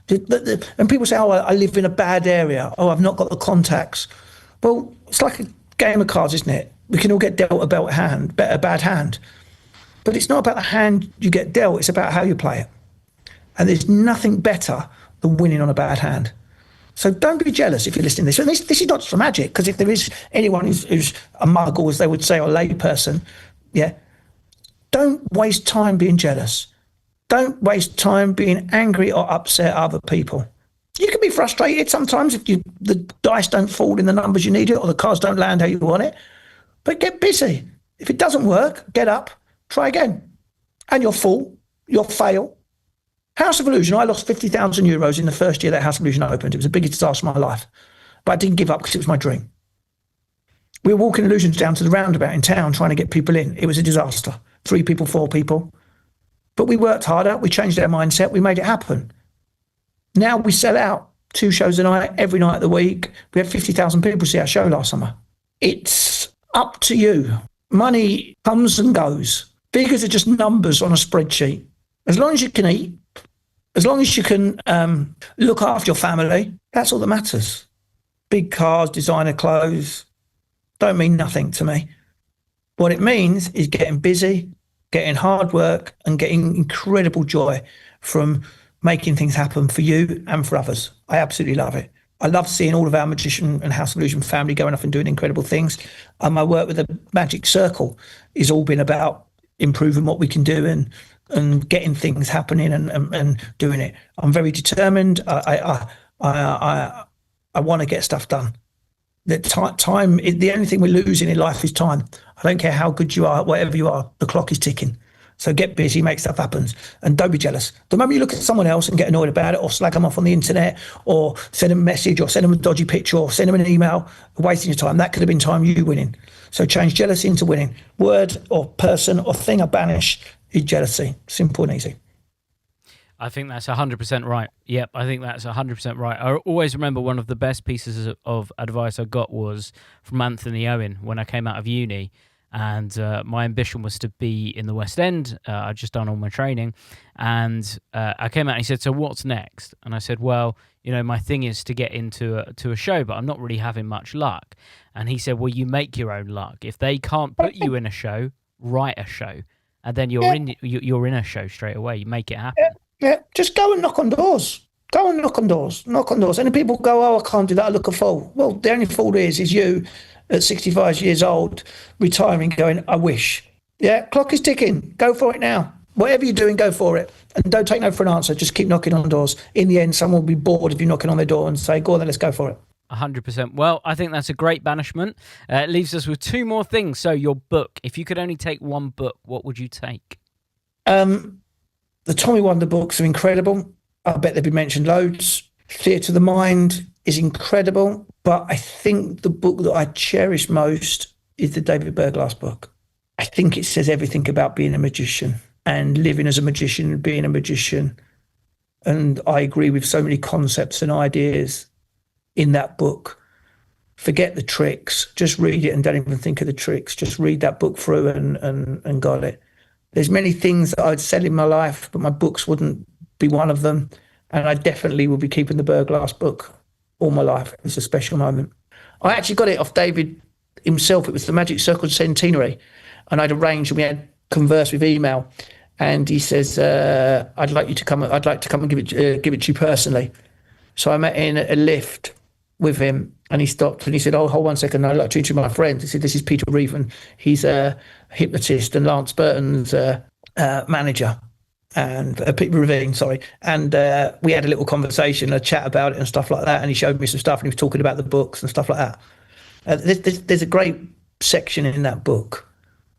And people say, I live in a bad area. I've not got the contacts. Well, it's like a game of cards, isn't it? We can all get dealt a bad hand. But it's not about the hand you get dealt, it's about how you play it. And there's nothing better than winning on a bad hand. So don't be jealous if you're listening to this. And this is not just for magic, because if there is anyone who's a muggle, as they would say, or a lay person, don't waste time being jealous. Don't waste time being angry or upset at other people. You can be frustrated sometimes if the dice don't fall in the numbers you need it, or the cards don't land how you want it. But get busy. If it doesn't work, get up. Try again. And you'll fall. You'll fail. House of Illusion, I lost €50,000 in the first year that House of Illusion opened. It was the biggest disaster of my life. But I didn't give up because it was my dream. We were walking illusions down to the roundabout in town trying to get people in. It was a disaster. 3 people, 4 people. But we worked harder. We changed our mindset. We made it happen. Now we sell out 2 shows a night, every night of the week. We had 50,000 people see our show last summer. It's up to you. Money comes and goes. Figures are just numbers on a spreadsheet. As long as you can eat, as long as you can look after your family, that's all that matters. Big cars, designer clothes, don't mean nothing to me. What it means is getting busy, getting hard work, and getting incredible joy from making things happen for you and for others. I absolutely love it. I love seeing all of our Magician and House of Illusion family going off and doing incredible things. My work with the Magic Circle has all been about improving what we can do and getting things happening and doing it. I'm very determined. I want to get stuff done. Time, the only thing we're losing in life is time. I don't care how good you are, whatever you are, the clock is ticking. So get busy, make stuff happen, and don't be jealous. The moment you look at someone else and get annoyed about it, or slag them off on the internet, or send them a message, or send them a dodgy picture, or send them an email, wasting your time, that could have been time you winning. So change jealousy into winning. Word or person or thing I banish is jealousy. Simple and easy. I think that's 100% right. Yep, I think that's 100% right. I always remember one of the best pieces of advice I got was from Anthony Owen when I came out of uni. And my ambition was to be in the West End. I'd just done all my training. And I came out and he said, so what's next? And I said, well, my thing is to get into a show, but I'm not really having much luck. And he said, well, you make your own luck. If they can't put you in a show, write a show. And then you're in a show straight away. You make it happen. Yeah, just go and knock on doors. Go and knock on doors. Knock on doors. And the people go, oh, I can't do that. I look a fool. Well, the only fool is you at 65 years old, retiring, going, I wish. Yeah, clock is ticking. Go for it now. Whatever you're doing, go for it. And don't take no for an answer. Just keep knocking on doors. In the end, someone will be bored of you knocking on their door and say, go on then, let's go for it. 100%. Well, I think that's a great banishment. It leaves us with two more things. So your book, if you could only take one book, what would you take? The Tommy Wonder books are incredible. I bet they've been mentioned loads. Theatre of the Mind is incredible. But I think the book that I cherish most is the David Berglas book. I think it says everything about being a magician and living as a magician and being a magician. And I agree with so many concepts and ideas in that book. Forget the tricks. Just read it and don't even think of the tricks. Just read that book through and got it. There's many things that I'd sell in my life, but my books wouldn't be one of them. And I definitely will be keeping the Berglas book all my life. It's a special moment. I actually got it off David himself. It was the Magic Circle Centenary. And I'd arranged and we had conversed with email. And he says, I'd like to come and give it to you personally. So I met in a lift with him and he stopped and he said, oh, hold 1 second. I'd like to introduce my friend. He said, this is Peter Reeven. He's a hypnotist and Lance Burton's manager. And Peter Revine, sorry. And we had a little conversation, a chat about it and stuff like that. And he showed me some stuff and he was talking about the books and stuff like that. There's a great section in that book,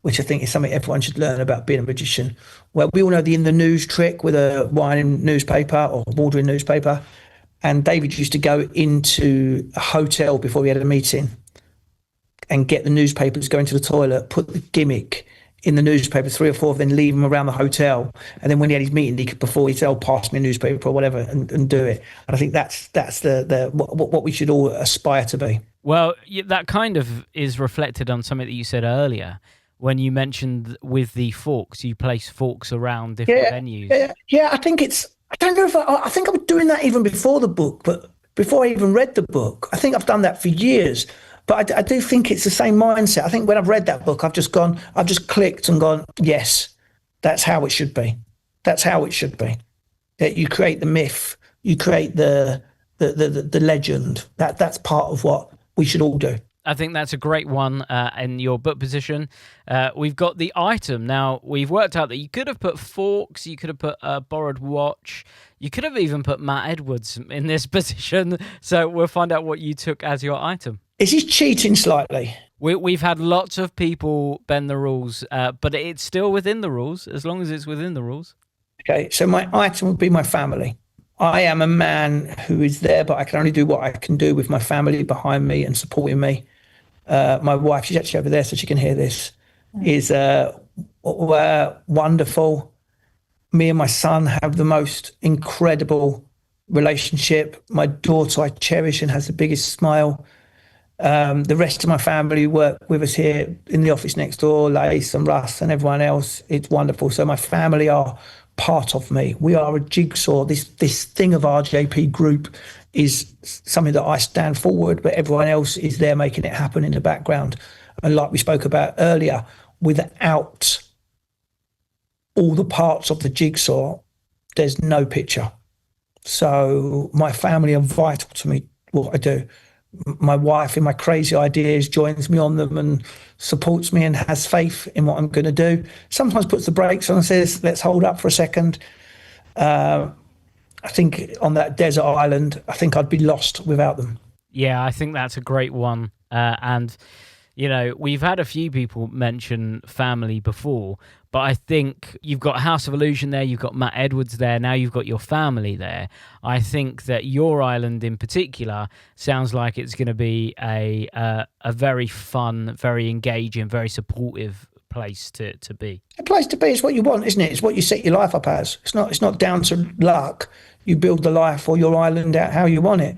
which I think is something everyone should learn about being a magician. Well, we all know the In the News trick with a wine newspaper or watering newspaper. And David used to go into a hotel before we had a meeting and get the newspapers, go into the toilet, put the gimmick in the newspaper, 3 or 4 of them, leave them around the hotel. And then when he had his meeting, before he'd say, oh, pass me a newspaper or whatever and do it. And I think that's the what we should all aspire to be. Well, that kind of is reflected on something that you said earlier when you mentioned with the forks, you place forks around different venues. Yeah, I think I don't know if I think I was doing that even before the book, but before I even read the book. I think I've done that for years. But I do think it's the same mindset. I think when I've read that book, I've just clicked and gone, yes, that's how it should be. That's how it should be. That you create the myth, you create the legend. That's part of what we should all do. I think that's a great one in your book position. We've got the item. Now, we've worked out that you could have put forks, you could have put a borrowed watch, you could have even put Matt Edwards in this position. So we'll find out what you took as your item. Is he cheating slightly? We've had lots of people bend the rules, but it's still within the rules, as long as it's within the rules. Okay, so my item would be my family. I am a man who is there, but I can only do what I can do with my family behind me and supporting me. My wife, she's actually over there, so she can hear this, is wonderful. Me and my son have the most incredible relationship. My daughter I cherish and has the biggest smile. The rest of my family work with us here in the office next door, Lace and Russ and everyone else. It's wonderful. So my family are part of me. We are a jigsaw. This thing of RJP Group is something that I stand forward, but everyone else is there making it happen in the background. And like we spoke about earlier, without all the parts of the jigsaw, there's no picture. So my family are vital to me, what I do. My wife, in my crazy ideas, joins me on them and supports me and has faith in what I'm going to do. Sometimes puts the brakes on and says, let's hold up for a second. I think on that desert island, I think I'd be lost without them. Yeah, I think that's a great one. And, you know, we've had a few people mention family before, but I think you've got House of Illusion there, you've got Matt Edwards there, now you've got your family there. I think that your island in particular sounds like it's going to be a very fun, very engaging, very supportive place to be. A place to be is what you want, isn't it? It's what you set your life up as. It's not down to luck. You build the life or your island out how you want it.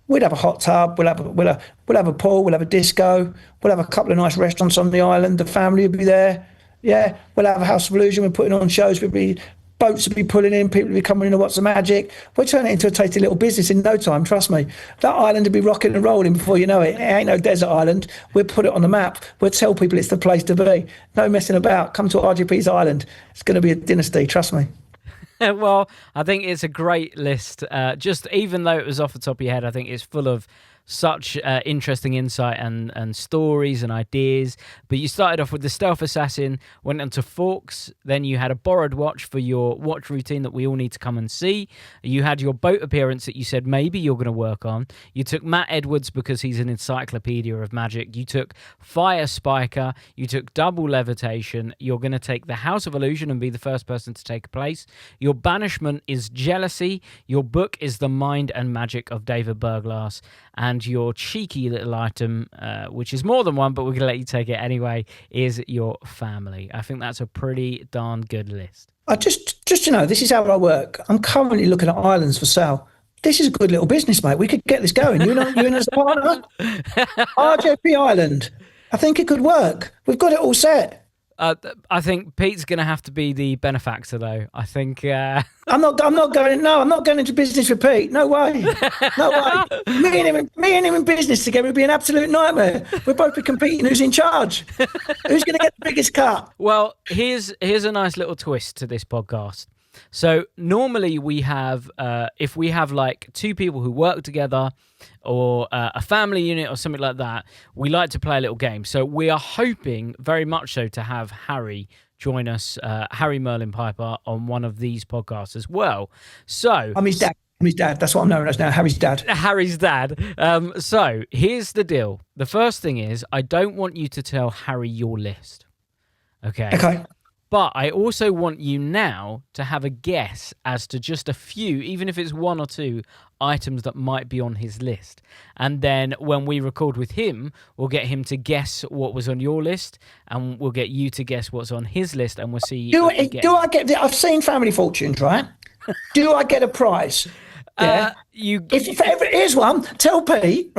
We'd have a hot tub. We'll have a pool. We'll have a disco. We'll have a couple of nice restaurants on the island. The family will be there. Yeah, we'll have a House of Illusion. We're putting on shows. Boats will be pulling in. People will be coming in to watch the magic. We'll turn it into a tasty little business in no time. Trust me. That island will be rocking and rolling before you know it. It ain't no desert island. We'll put it on the map. We'll tell people it's the place to be. No messing about. Come to RGP's island. It's going to be a dynasty. Trust me. Well, I think it's a great list. Just even though it was off the top of your head, I think it's full of such interesting insight and stories and ideas. But you started off with the Stealth Assassin, went on to Forks, then you had a borrowed watch for your watch routine that we all need to come and see. You had your boat appearance that you said maybe you're going to work on. You took Matt Edwards because he's an encyclopedia of magic. You took Fire Spiker. You took Double Levitation. You're going to take the House of Illusion and be the first person to take a place. Your banishment is Jealousy. Your book is The Mind and Magic of David Berglas. And your cheeky little item, which is more than one, but we're going to let you take it anyway, is your family. I think that's a pretty darn good list. I just this is how I work. I'm currently looking at islands for sale. This is a good little business, mate. We could get this going. You and as a partner. RJP Island. I think it could work. We've got it all set. I think Pete's going to have to be the benefactor, though. I think I'm not going into business with Pete. No way. No way. Me and him in business together would be an absolute nightmare. We'll both be competing. Who's in charge? Who's going to get the biggest cut? Well, here's a nice little twist to this podcast. So normally we have, if we have like two people who work together or a family unit or something like that, we like to play a little game. So we are hoping very much so to have Harry join us, Harry Merlin Piper, on one of these podcasts as well. So I'm his dad. That's what I'm known as now. Harry's dad. Harry's dad. So here's the deal. The first thing is I don't want you to tell Harry your list. Okay. But I also want you now to have a guess as to just a few, even if it's one or two items that might be on his list. And then when we record with him, we'll get him to guess what was on your list, and we'll get you to guess what's on his list, and we'll see. I've seen Family Fortunes, right? Do I get a prize? Yeah. If ever here's one, tell Pete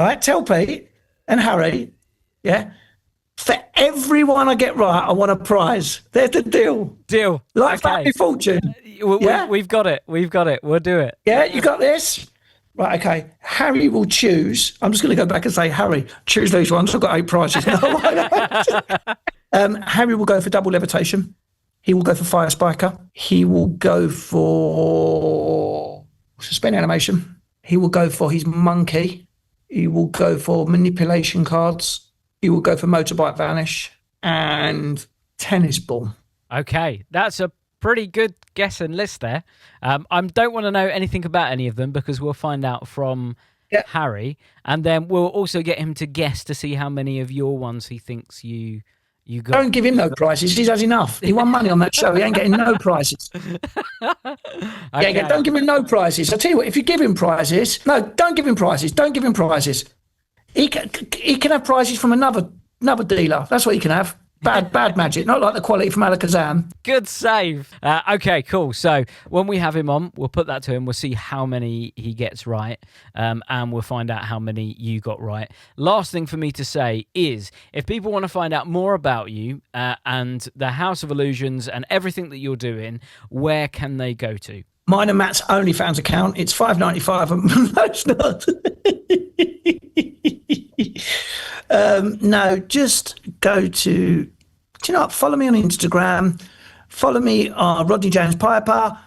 and Harry, yeah. For everyone I get right, I want a prize. There's the deal. Like Family Fortune. We've got it. We'll do it. Yeah, you got this? Right, okay. Harry will choose. I'm just going to go back and say, Harry, choose these ones. I've got 8 prizes. Harry will go for Double Levitation. He will go for Fire Spiker. He will go for Suspend Animation. He will go for his Monkey. He will go for Manipulation Cards. He will go for Motorbike Vanish and Tennis Ball. Okay, that's a pretty good guess and list there. I don't want to know anything about any of them because we'll find out from Harry, and then we'll also get him to guess to see how many of your ones he thinks you got. Don't give him no prizes. He has enough. He won money on that show. He ain't getting no prizes. Okay. Don't give him no prizes. I tell you what, if you give him prizes, don't give him prizes. Don't give him prizes. He can have prizes from another dealer. That's what he can have. Bad magic, not like the quality from Alakazam. Good save. Okay, cool. So when we have him on, we'll put that to him. We'll see how many he gets right, and we'll find out how many you got right. Last thing for me to say is, if people want to find out more about you and the House of Illusions and everything that you're doing, where can they go to? Mine and Matt's OnlyFans account. It's $5.95. No, it's not. No, just go to. Do you know what? Follow me on Instagram. Follow me on Rodney James Piper.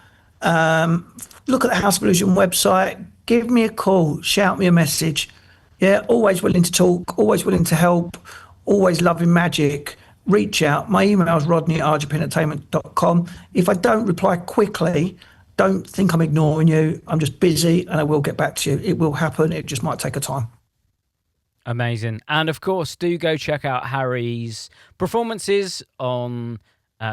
Look at the House of Illusion website. Give me a call. Shout me a message. Yeah, always willing to talk. Always willing to help. Always loving magic. Reach out. My email is rodney@rgpentertainment.com. If I don't reply quickly, don't think I'm ignoring you. I'm just busy, and I will get back to you. It will happen. It just might take a time. Amazing. And of course, do go check out Harry's performances on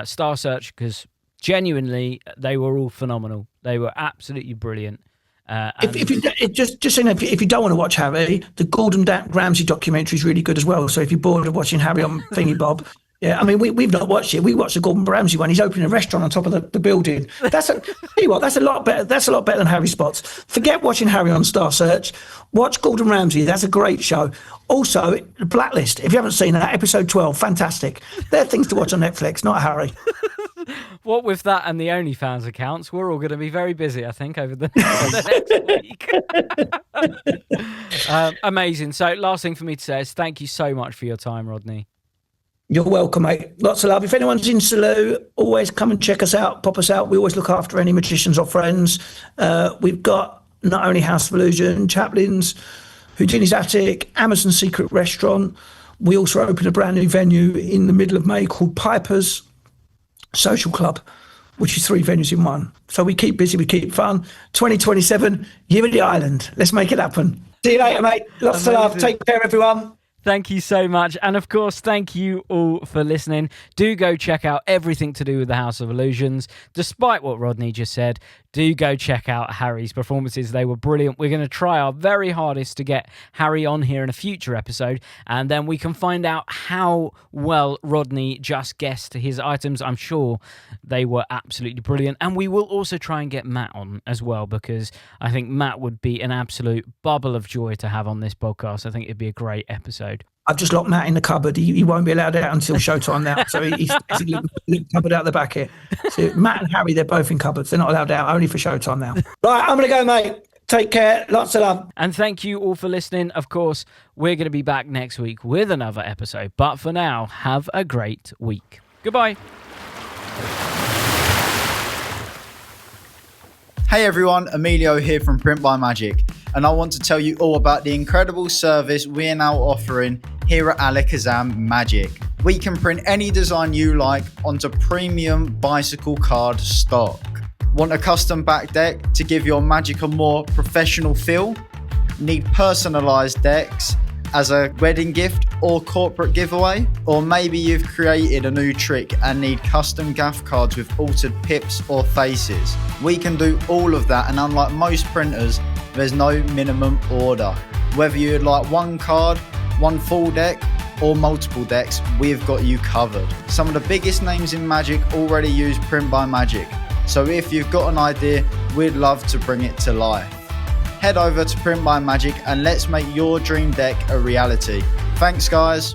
Star Search, because genuinely, they were all phenomenal. They were absolutely brilliant. If you don't want to watch Harry, the Gordon Ramsay documentary is really good as well. So if you're bored of watching Harry on Thingy Bob, Yeah, I mean, we've not watched it. We watched the Gordon Ramsay one. He's opening a restaurant on top of the building. That's a lot better. That's a lot better than Harry Spots. Forget watching Harry on Star Search. Watch Gordon Ramsay. That's a great show. Also, Blacklist. If you haven't seen that, episode 12, fantastic. They're things to watch on Netflix, not Harry. What with that and the OnlyFans accounts, we're all going to be very busy, I think, over the next week. Amazing. So last thing for me to say is thank you so much for your time, Rodney. You're welcome, mate. Lots of love. If anyone's in Salou, always come and check us out, pop us out. We always look after any magicians or friends. We've got not only House of Illusion, Chaplin's, Houdini's Attic, Amazon's Secret Restaurant. We also opened a brand new venue in the middle of May called Piper's Social Club, which is 3 venues in one. So we keep busy, we keep fun. 2027, year of the island. Let's make it happen. See you later, mate. Lots of love. Take care, everyone. Thank you so much. And of course, thank you all for listening. Do go check out everything to do with the House of Illusions. Despite what Rodney just said, do go check out Harry's performances. They were brilliant. We're going to try our very hardest to get Harry on here in a future episode, and then we can find out how well Rodney just guessed his items. I'm sure they were absolutely brilliant. And we will also try and get Matt on as well, because I think Matt would be an absolute bubble of joy to have on this podcast. I think it'd be a great episode. I've just locked Matt in the cupboard. He won't be allowed out until showtime now. So he's basically cupboard out the back here. So Matt and Harry, they're both in cupboards. They're not allowed out, only for showtime now. Right, I'm going to go, mate. Take care. Lots of love. And thank you all for listening. Of course, we're going to be back next week with another episode. But for now, have a great week. Goodbye. Hey everyone, Emilio here from Print by Magic, and I want to tell you all about the incredible service we are now offering here at Alakazam Magic. We can print any design you like onto premium bicycle card stock. Want a custom back deck to give your Magic a more professional feel? Need personalised decks as a wedding gift or corporate giveaway? Or maybe you've created a new trick and need custom gaff cards with altered pips or faces. We can do all of that, and unlike most printers, there's no minimum order. Whether you'd like one card, one full deck, or multiple decks, we've got you covered. Some of the biggest names in Magic already use Print by Magic, so if you've got an idea, we'd love to bring it to life. Head over to Print by Magic and let's make your dream deck a reality. Thanks, guys.